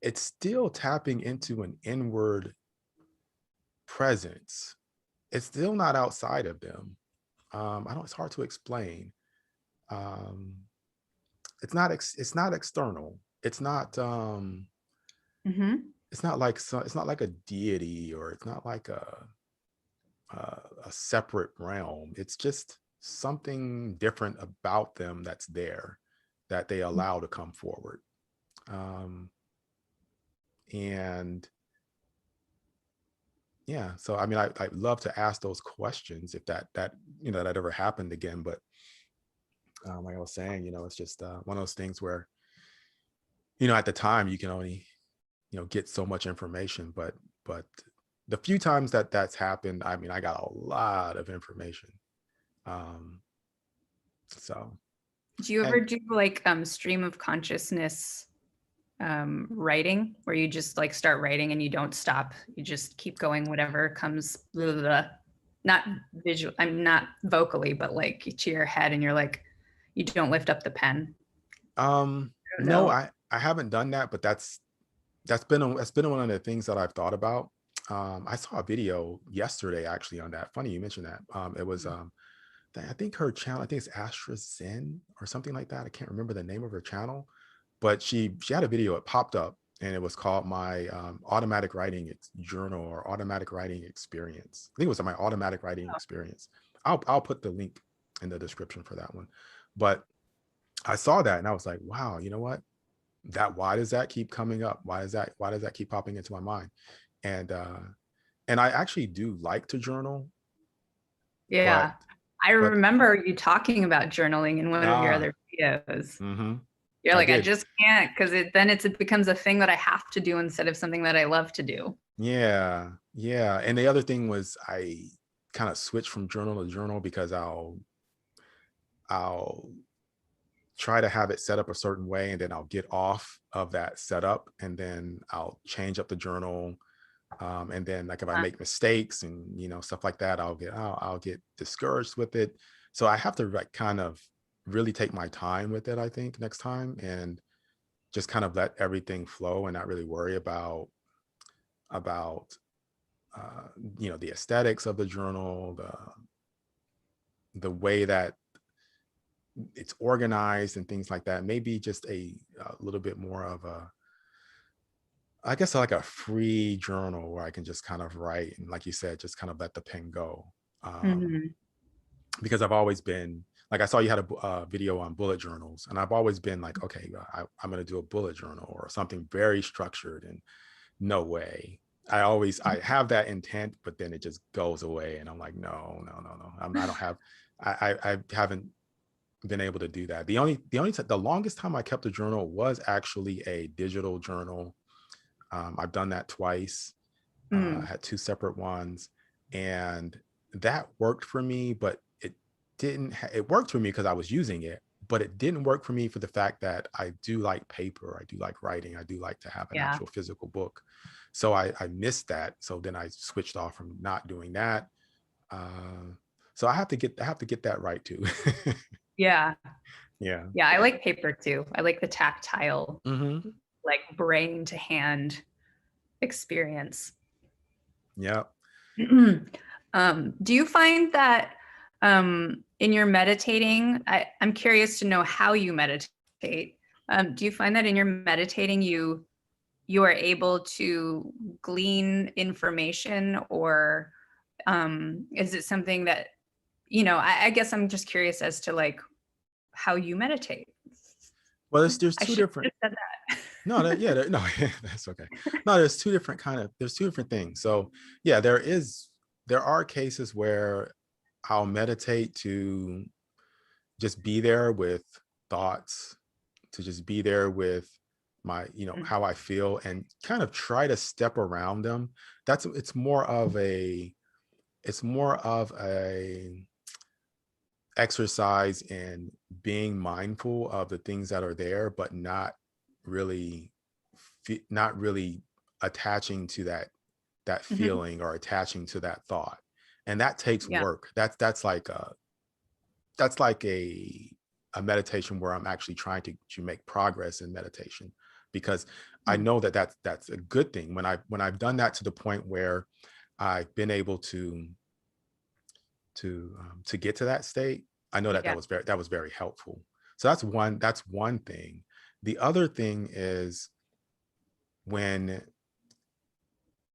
it's still tapping into an inward presence. It's still not outside of them. I don't. It's hard to explain. Um, it's not external. It's not. Hmm. It's not like it's not like a deity, or it's not like a separate realm. It's just something different about them that's there, that they allow to come forward. Um, and yeah, so I mean, I love to ask those questions if that that ever happened again. But like I was saying, it's just one of those things where at the time you can only get so much information. But the few times that that's happened, I mean, I got a lot of information. Um, so Do you and ever do like stream of consciousness writing where you just like start writing and you don't stop? You just keep going, whatever comes, blah, blah, blah. Not visual, I'm not vocally, but like to your head, and you're like, you don't lift up the pen. I don't no, know. I haven't done that, but that's been one of the things that I've thought about. I saw a video yesterday actually on that. Funny you mentioned that. It was I think her channel, I think it's Astra Zen or something like that. I can't remember the name of her channel, but she had a video. It popped up, and it was called my automatic writing journal, or automatic writing experience. I think it was my automatic writing experience. I'll put the link in the description for that one. But I saw that and I was like, wow, you know what? Why does that keep coming up? Why does that keep popping into my mind? And and I actually do like to journal, but Yeah. I but remember you talking about journaling in one of your ah, other videos. mm-hmm, You're I like, I did. just can't, because it becomes a thing that I have to do instead of something that I love to do. Yeah, yeah. And the other thing was I kind of switched from journal to journal, because I'll try to have it set up a certain way, and then I'll get off of that setup, and then I'll change up the journal. And then, like, if I make mistakes and stuff like that, I'll get discouraged with it. So I have to, like, kind of really take my time with it, I think, next time, and just kind of let everything flow and not really worry about uh, the aesthetics of the journal, the way that it's organized and things like that. Maybe just a little bit more of I guess, like a free journal where I can just kind of write, and, like you said, just kind of let the pen go. Mhm. Because I've always been like, I saw you had a video on bullet journals, and I've always been like, okay, I'm going to do a bullet journal or something very structured, and no way. I have that intent, but then it just goes away, and I'm like, no, no, no, no. I don't have, I haven't been able to do that. The longest time I kept a journal was actually a digital journal. I've done that twice. Mm. Had two separate ones, and that worked for me. But it worked for me because I was using it, but it didn't work for me for the fact that I do like paper, I do like writing, I do like to have an Yeah. actual physical book. So I missed that. So then I switched off from not doing that. uh, so I have to get that right too. Yeah. Yeah. Yeah. I like paper too. I like the tactile, Hmm. like brain to hand experience. Yeah. Do you find that in your meditating, I'm curious to know how you meditate. Do you find that in your meditating, you are able to glean information, or is it something that, I guess I'm just curious as to like how you meditate. Well, there's I two should different. have just said that. No, no, that's okay. No, there's two different things. So yeah, there are cases where I'll meditate to just be there with thoughts, to just be there with my, how I feel, and kind of try to step around them. It's more of a exercise in being mindful of the things that are there, but not really not really attaching to that Mhm. feeling or attaching to that thought. And that takes Yeah. work. That's like a meditation where I'm actually trying to make progress in meditation, because I Mm. know that that's a good thing. When I've done that to the point where I've been able to get to that state, I know that Yeah. that was very helpful. So that's one thing. The other thing is when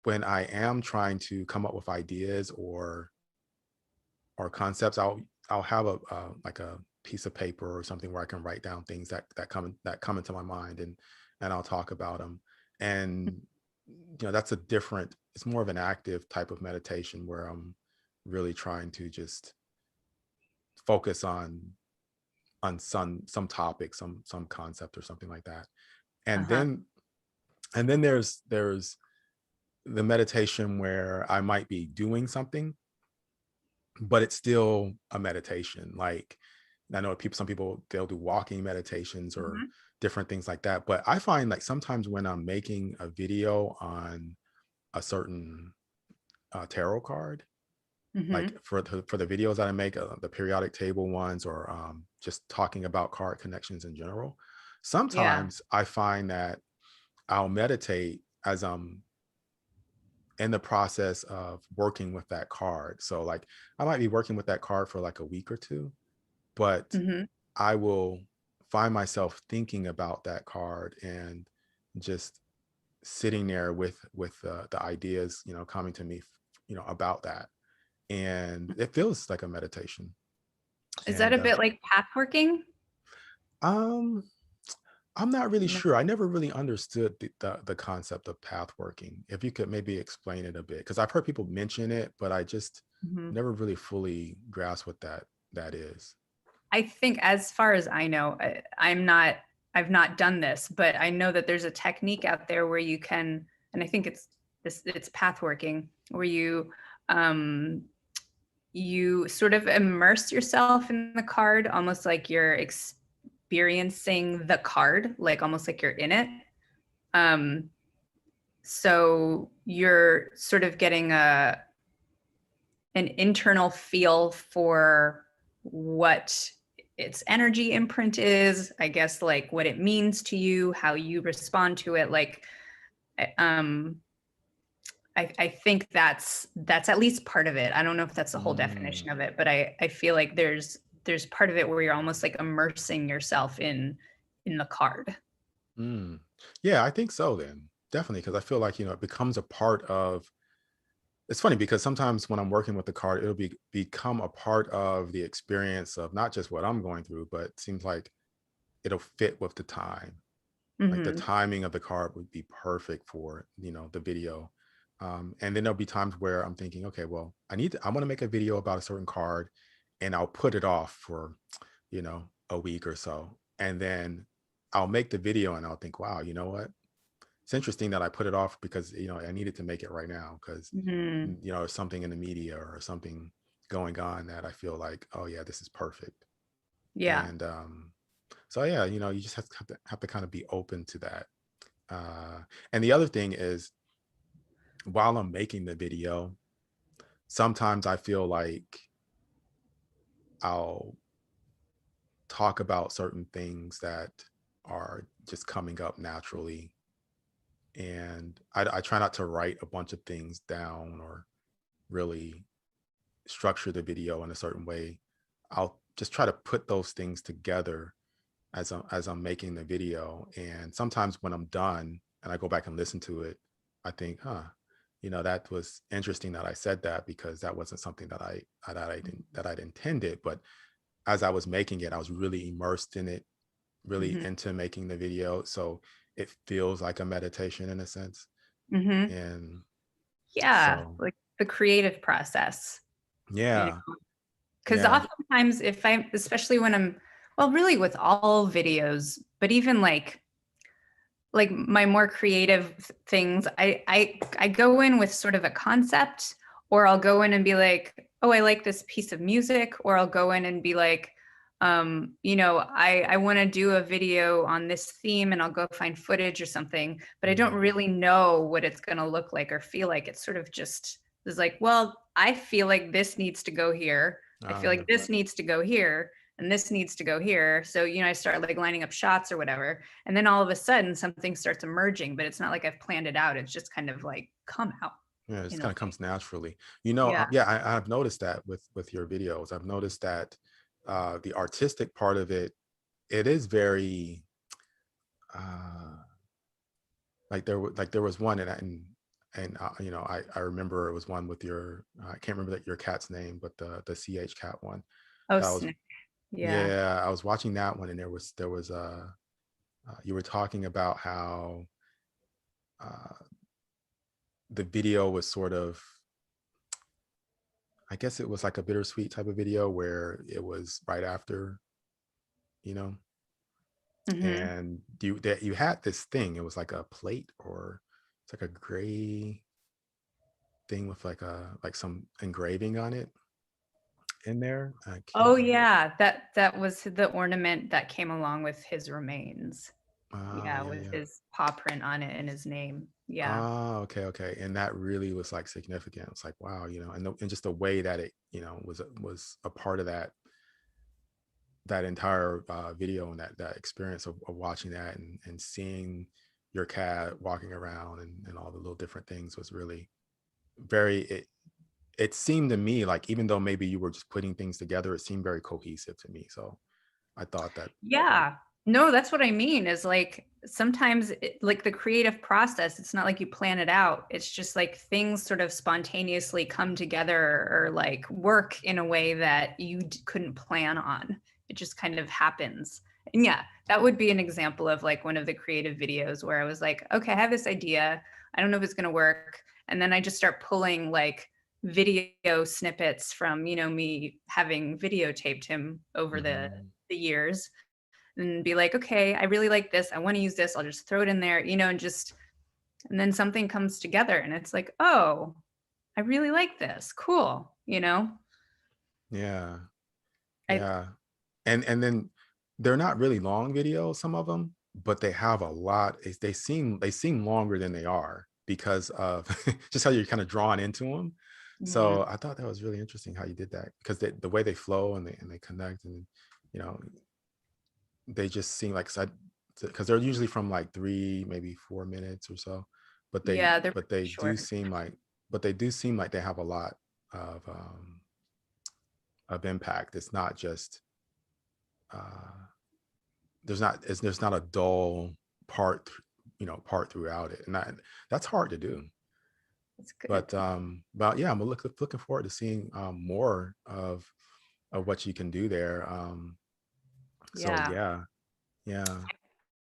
when I am trying to come up with ideas or concepts, I'll have like a piece of paper or something where I can write down things that come into my mind, and I'll talk about them. And that's a different. It's more of an active type of meditation where I'm really trying to just focus on some topic, some concept or something like that. And Uh-huh. then there's the meditation where I might be doing something, but it's still a meditation. Like, I know some people, they'll do walking meditations or Mhm. different things like that. But I find like sometimes when I'm making a video on a certain tarot card, like Mhm. for the videos that I make, the periodic table ones, or just talking about card connections in general, Yeah. sometimes I find that I'll meditate as I'm in the process of working with that card. So like I might be working with that card for like a week or two, but Mhm. I will find myself thinking about that card and just sitting there with the ideas, coming to me, about that, and it feels like a meditation. Is that And a bit like path working? um, I'm not really No. sure. I never really understood the concept of path working. If you could maybe explain it a bit, because I've heard people mention it, but I just Mhm. never really fully grasp what that is. I think as far as I know, I've not done this, but I know that there's a technique out there where you can, and I think it's path working, where um you sort of immerse yourself in the card, almost like you're experiencing the card, like almost like you're in it. Um, so you're sort of getting an internal feel for what its energy imprint is, I guess, like what it means to you, how you respond to it. Like, um, I think that's at least part of it. I don't know if that's the whole Mm, definition of it, but I feel like there's part of it where you're almost like immersing yourself in the card. mm. Yeah, I think so then. Definitely, because I feel like, it becomes a part of. It's funny because sometimes when I'm working with the card, it'll become a part of the experience of not just what I'm going through, but it seems like it'll fit with the time. Like the Hmm. timing of the card would be perfect for, the video. And then there'll be times where I'm thinking, okay, well, I want to make a video about a certain card, and I'll put it off for, a week or so. And then I'll make the video and I'll think, wow, you know what? It's interesting that I put it off because, I needed to make it right now because, Hmm. there's something in the media or something going on that I feel like, oh yeah, this is perfect. Yeah. And so yeah, you just have to kind of be open to that. And the other thing is, while I'm making the video, sometimes I feel like I'll talk about certain things that are just coming up naturally. And I try not to write a bunch of things down or really structure the video in a certain way. I'll just try to put those things together as I'm making the video. And sometimes when I'm done and I go back and listen to it, I think, huh, that was interesting that I said that because that wasn't something that I'd intended. But as I was making it, I was really immersed in it, really Hmm. into making the video. So it feels like a meditation in a sense. Hmm. And Yeah, so like the creative process, you yeah, know, because yeah. oftentimes if I'm, especially when I'm, well, really with all videos, but even like my more creative things, I go in with sort of a concept, or I'll go in and be like, oh, I like this piece of music, or I'll go in and be like, you know, I want to do a video on this theme and I'll go find footage or something, but I don't really know what it's going to look like or feel like. It's sort of just is like, well, I feel like this needs to go here. I feel like this needs to go here and this needs to go here. So, you know, I start like lining up shots or whatever. And then all of a sudden something starts emerging, but it's not like I've planned it out. It's just kind of like come out. Yeah, it You just know? kind of comes naturally. You know, Yeah. yeah, I've noticed that with your videos. I've noticed that the artistic part of it, it is very uh like there was one you know, I remember it was one with your I can't remember that your cat's name, but the CH cat one. Oh, That was snap. Yeah. yeah, I was watching that one and there was you were talking about how uh the video was sort of, I guess it was like a bittersweet type of video where it was right after, you know, Hmm. and you had this thing, it was like a plate or it's like a gray thing with like some engraving on it in there. I Oh can't yeah, that was the ornament that came along with his remains. Yeah, yeah, with yeah. his paw print on it and his name. Yeah. Ah, okay, okay. And that really was like significant. It's like, wow, you know, and just the way that it, you know, was a part of that entire video and that experience of watching that and seeing your cat walking around and all the little different things was really very it seemed to me like even though maybe you were just putting things together, it seemed very cohesive to me. So I thought that Yeah. No, that's what I mean is like sometimes like the creative process, it's not like you plan it out. It's just like things sort of spontaneously come together or like work in a way that you couldn't plan on. It just kind of happens. And yeah, that would be an example of like one of the creative videos where I was like, okay, I have this idea. I don't know if it's going to work. And then I just start pulling like video snippets from, you know, me having videotaped him over mhm. the years and be like, okay, I really like this. I want to use this. I'll just throw it in there, you know, and then something comes together and it's like, oh, I really like this. Cool. You know, Yeah, I, yeah. And then they're not really long videos, some of them, but they have a lot. They seem longer than they are because of just how you're kind of drawn into them. yeah, So I thought that was really interesting how you did that because the way they flow and they connect and you know they just seem like because they're usually from like 3 maybe 4 minutes or so, but they yeah, they're but pretty they do short. seem like but they do seem like they have a lot of impact. It's not just uh there's not a dull part part throughout it, and that's hard to do. It's good. But yeah, I'm looking forward to seeing more of what you can do there. So Yeah. yeah, yeah.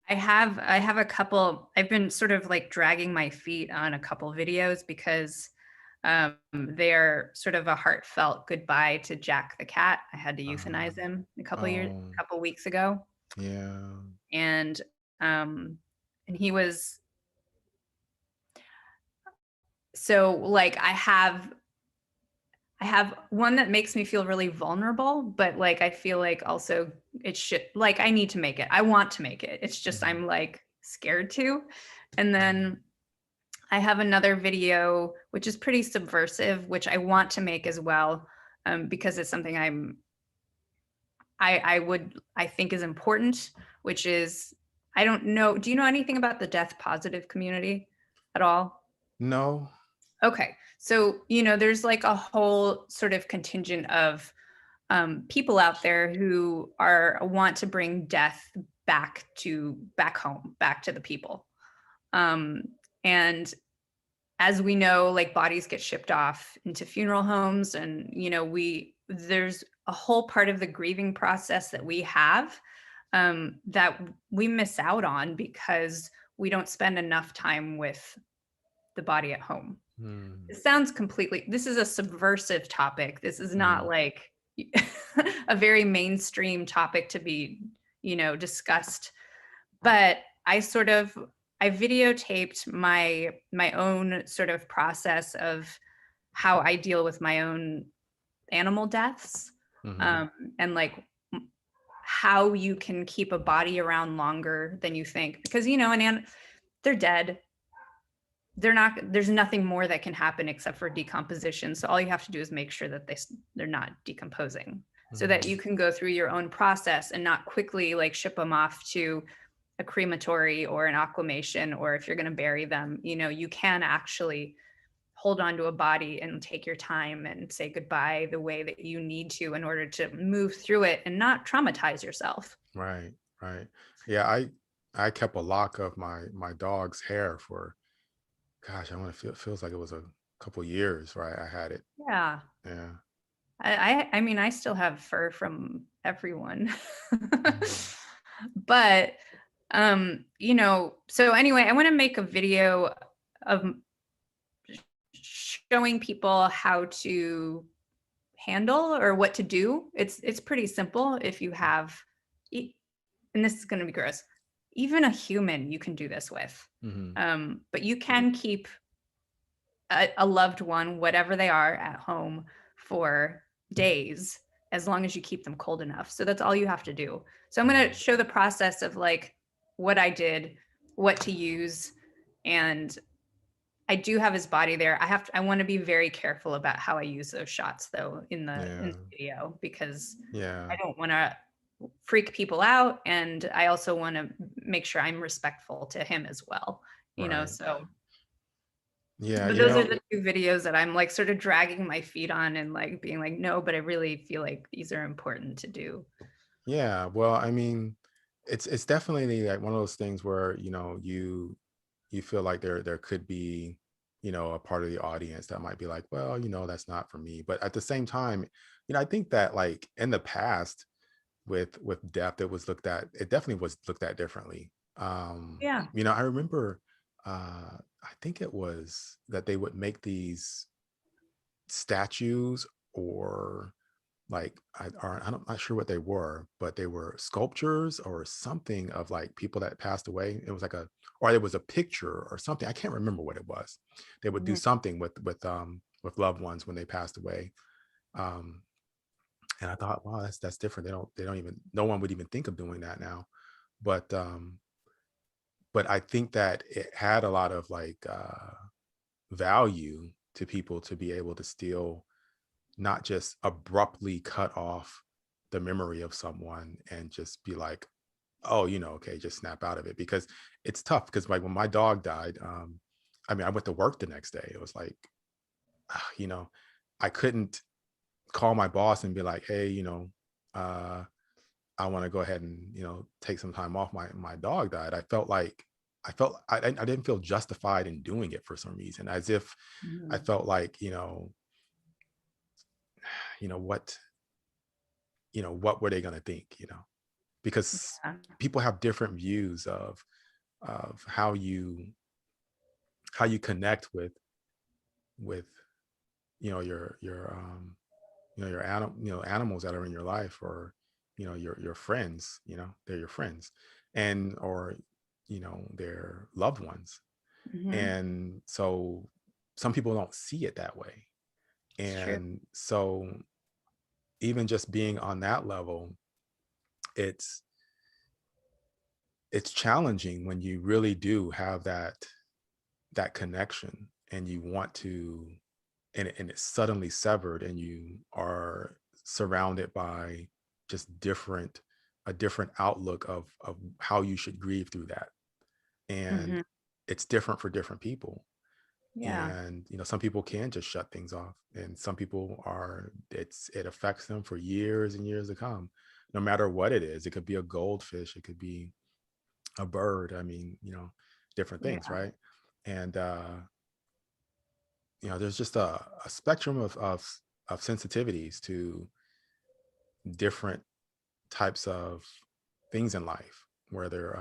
I have a couple, I've been sort of like dragging my feet on a couple videos because they're sort of a heartfelt goodbye to Jack the cat. I had to uh, euthanize him oh couple weeks ago. yeah. And um and he was so like I have one that makes me feel really vulnerable, but like I feel like also it should like I need to make it. I want to make it. It's just Mhm, I'm like scared to. And then I have another video which is pretty subversive, which I want to make as well, because it's something I think is important, which is I don't know. Do you know anything about the death positive community at all? no. Okay. So, you know, there's like a whole sort of contingent of people out there who are want to bring death back home, back to the people. Um, and as we know, like bodies get shipped off into funeral homes, and you know, there's a whole part of the grieving process that we have that we miss out on because we don't spend enough time with the body at home. Hmm, It sounds completely, this is a subversive topic. This is not mhm, like a very mainstream topic to be, you know, discussed. But I videotaped my own sort of process of how I deal with my own animal deaths. mhm, Um, and like how you can keep a body around longer than you think, because they're dead. There's nothing more that can happen except for decomposition. So all you have to do is make sure that they're not decomposing, so that you can go through your own process and not quickly like ship them off to a crematory or an aquamation, or if you're going to bury them, you can actually hold on to a body and take your time and say goodbye the way that you need to in order to move through it and not traumatize yourself. Right, right. Yeah, I kept a lock of my dog's hair for, gosh, I want to feel it feels like it was a couple years, right? I had it. Yeah. Yeah. I mean, I still have fur from everyone. Mhm. But so anyway, I want to make a video of showing people how to handle or what to do. It's pretty simple if you have, and this is going to be gross, even a human you can do this with. Mhm. But you can keep a loved one, whatever they are, at home for days, as long as you keep them cold enough. So that's all you have to do. So I'm going to show the process of like what I did, what to use, and I do have his body there. I want to be very careful about how I use those shots though in Yeah. the video, because Yeah. I don't want to freak people out, and I also want to make sure I'm respectful to him as well. Right. So Yeah, but those are the two videos that I'm like sort of dragging my feet on and like being like, no, but I really feel like these are important to do. yeah. Well, I mean, it's definitely like one of those things where, you feel like there could be, a part of the audience that might be like, well, that's not for me. But at the same time, I think that like in the past with death, it definitely was looked at differently. Yeah. I remember I think it was that they would make these statues, or like I'm not sure what they were, but they were sculptures or something of like people that passed away. It was like or it was a picture or something. I can't remember what it was. They would do Mhm. something with loved ones when they passed away. Um, and I thought, wow, that's different. They don't even, no one would even think of doing that now. But but I think that it had a lot of like value to people to be able to still not just abruptly cut off the memory of someone and just be like, oh, okay, just snap out of it. Because it's tough, because like when my dog died, I mean, I went to work the next day. It was like, I couldn't call my boss and be like, hey, uh I want to go ahead and, take some time off. My dog died. I didn't feel justified in doing it for some reason, as if I Mhm. felt like, what, what were they going to think, because Yeah. people have different views of how you connect with your animals that are in your life, or your friends. They're your friends, and or their loved ones. Mhm. And so some people don't see it that way. It's true. And so even just being on that level, it's it's challenging when you really do have that connection, and you want to, and it's suddenly severed, and you are surrounded by just a different outlook of how you should grieve through that. And Mhm. it's different for different people. Yeah. And some people can just shut things off, and some people it affects them for years and years to come, no matter what it is. It could be a goldfish, it could be a bird. I mean, different things, Yeah. right? And there's just a spectrum of sensitivities to different types of things in life, where they're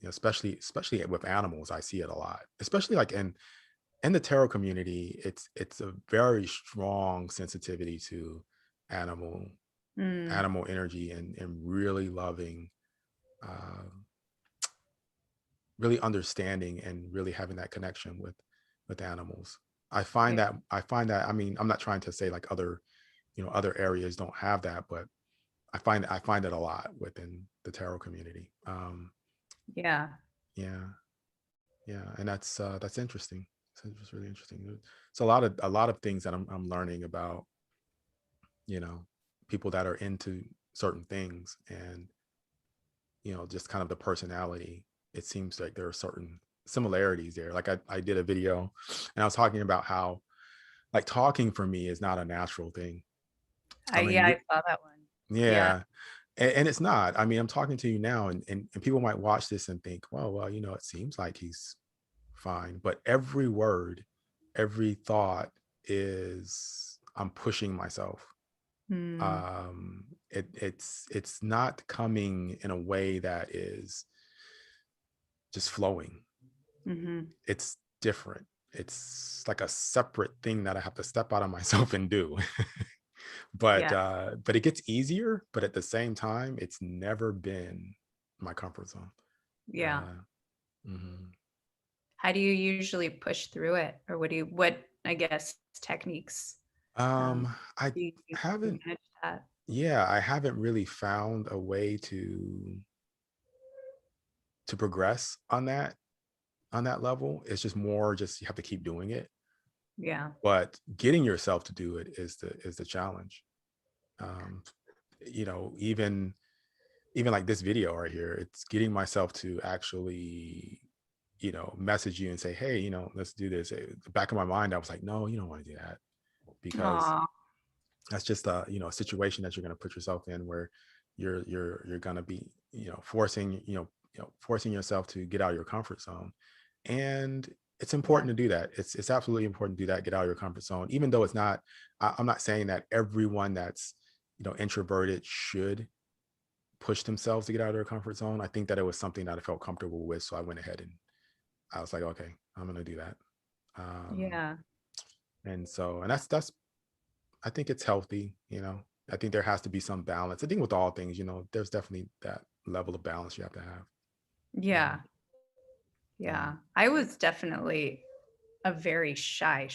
especially with animals. I see it a lot, especially like in the tarot community. It's a very strong sensitivity to animal Mm. animal energy, and really loving, uh, really understanding, and really having that connection with animals. Yeah. I find that, I mean, I'm not trying to say like other areas don't have that, but I find it a lot within the tarot community. Yeah. Yeah, yeah, and that's interesting. It's really interesting. It's a lot of things that I'm learning about, you know, people that are into certain things, and just kind of the personality. It seems like there are certain similarities there. Like I did a video, and I was talking about how, like, talking for me is not a natural thing. I mean, Yeah, I saw that one. Yeah. yeah, and it's not. I mean, I'm talking to you now, and people might watch this and think, well, it seems like he's fine, but every word, every thought is, I'm pushing myself. Hmm. It's not coming in a way that is just flowing. Hmm. It's different. It's like a separate thing that I have to step out of myself and do. but Yeah. but it gets easier, but at the same time it's never been my comfort zone. Yeah. uh mhm. How do you usually push through it, or what, I guess, techniques um I do you use to haven't, manage that? yeah, I haven't really found a way to progress on that level. It's just more, just you have to keep doing it, Yeah. but getting yourself to do it is the challenge. um even like this video right here, it's getting myself to actually message you and say, hey, let's do this. The back of my mind, I was like, no, you don't want to do that, because Aw. that's just a situation that you're going to put yourself in, where you're going to be forcing forcing yourself to get out of your comfort zone. And it's Yeah. important to do that. It's absolutely important to do that, get out of your comfort zone, even though it's not, I'm not saying that everyone that's introverted should push themselves to get out of their comfort zone. I think that it was something that I felt comfortable with, so I went ahead and I was like, okay, I'm gonna do that. um Yeah. and that's I think it's healthy. I think there has to be some balance. I think with all things, there's definitely that level of balance you have to have. Yeah. um yeah. Yeah. I was definitely a very shy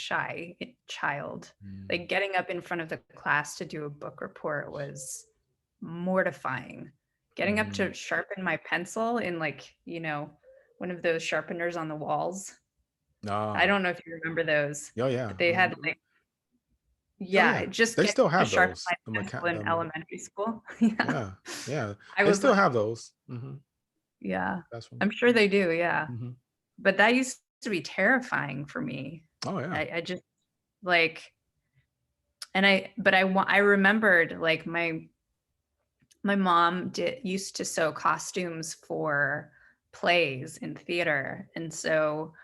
child. Mm. Like, getting up in front of the class to do a book report was mortifying. Getting up to Mhm. sharpen my pencil in, like, one of those sharpeners on the walls. I Ah, don't know if you remember those, oh yeah. but they had, like, Oh yeah, yeah, just they getting still to have sharpen those. my pencil in elementary school. Yeah. Yeah, yeah, I they was still like, have those. yeah, That's from. I'm sure they do, yeah. Mhm. But that used to be terrifying for me. Oh yeah. I just, like, and I remembered, like, my mom used to sew costumes for plays in theater, and so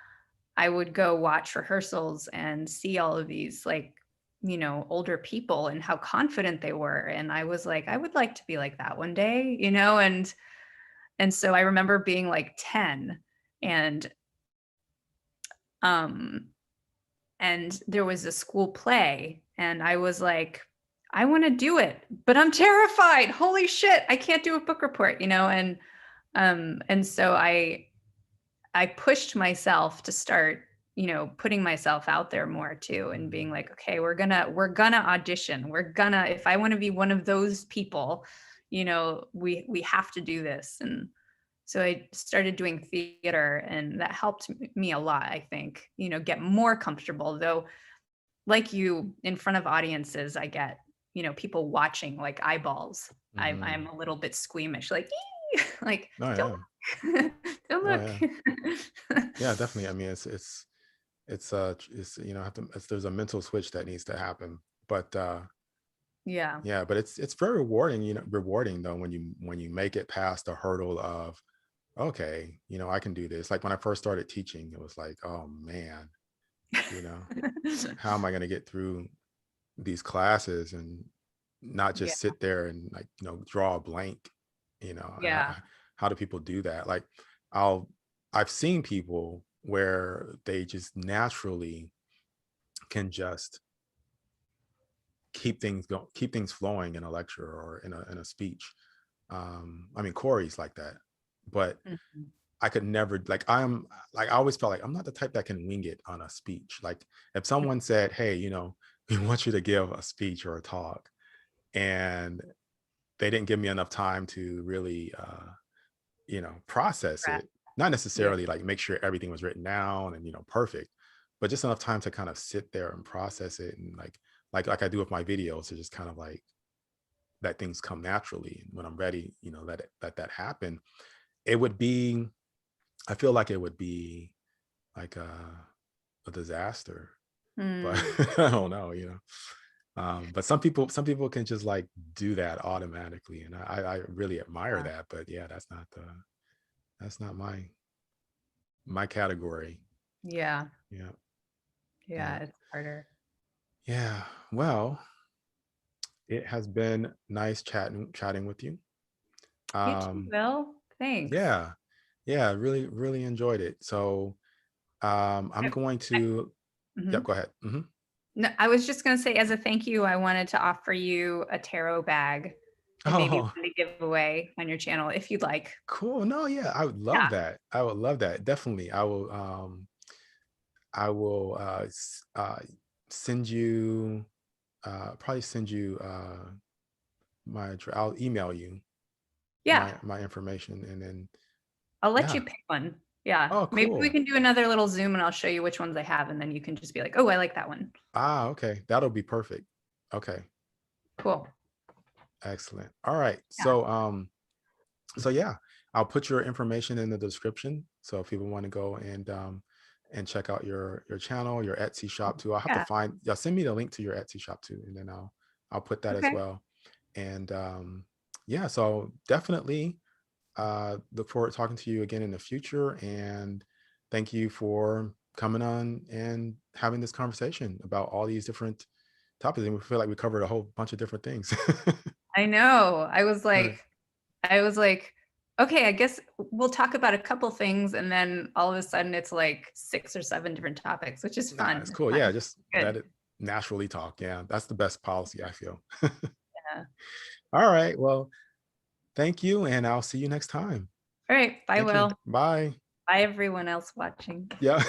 I would go watch rehearsals and see all of these, like, older people and how confident they were, and I was like, I would like to be like that one day, and so I remember being like 10, and um and there was a school play, and I was like, I want to do it, but I'm terrified. Holy shit, I can't do a book report, and so I pushed myself to start, putting myself out there more too, and being Mhm. like, okay, we're gonna audition. We're gonna, if I want to be one of those people, we have to do this. And so I started doing theater, and that helped me a lot, I think, get more comfortable. Though, like you, in front of audiences, I get, people watching, like, eyeballs. I'm Mhm. a little bit squeamish, like, like, Oh don't yeah. look. Don't Oh yeah. look. Yeah, definitely. I mean, it's have to, there's a mental switch that needs to happen. But Yeah. yeah, but it's very rewarding, rewarding though, when you make it past the hurdle of, okay, I can do this. Like when I first started teaching, it was like, oh man, you know, how am I going to get through these classes and not Yeah. just sit there and, like, draw a blank, Yeah. how do people do that? Like, I'll I've seen people where they just naturally can just keep things flowing in a lecture or in a speech. I mean, Corey's like that, but Mhm. I could never, like, I'm like, I always felt like I'm not the type that can wing it on a speech. Like, if someone said, hey, we want you to give a speech or a talk, and they didn't give me enough time to really, process Right. it. Not Yeah. necessarily like make sure everything was written down and, perfect, but just enough time to kind of sit there and process it, and like I do with my videos, to just kind of like let things come naturally. And when I'm ready, let that happen. It would be, I feel like it would be like a disaster, but Hmm. I don't know. But some people can just like do that automatically, and I really admire Yeah. that. But yeah, that's not my category. Yeah. Yeah, Yeah. yeah, It's harder. yeah. Well, it has been nice chatting with you. You too, Um, Will. Thanks. yeah, yeah, really, really enjoyed it. So I'm I, going to, yep, mhm. go ahead. No, I was just going to say, as a thank you, I wanted to offer you a tarot bag and maybe Oh, one to give away on your channel if you'd like. cool. No, yeah, I would love Yeah. that. I would love that. Definitely. I will send you, probably send you I'll email you Yeah. my information, and then I'll let yeah. you pick one. Yeah. Oh, Maybe we cool. can do another little Zoom and I'll show you which ones I have. And then you can just be like, oh, I like that one. Ah, okay. That'll be perfect. Okay. Cool. Excellent. All right. Yeah. So yeah, I'll put your information in the description. So if people want to go and check out your channel, your Etsy shop too. I'll have to Yeah. find, yeah, send me the link to your Etsy shop too, and then I'll put that as Okay. well. And yeah, so definitely look forward to talking to you again in the future. And thank you for coming on and having this conversation about all these different topics. And we feel like we covered a whole bunch of different things. I know. Right. I was like, okay, I guess we'll talk about a couple things. And then all of a sudden it's like 6 or 7 different topics, which is Nah, fun. it's It's cool. Yeah, fun. just let Good. it naturally talk. Yeah, that's the best policy, I feel. Yeah. All right. Well, thank you, and I'll see you next time. All right. Bye, Thank you. Will. Bye. Bye, everyone else watching. Yeah.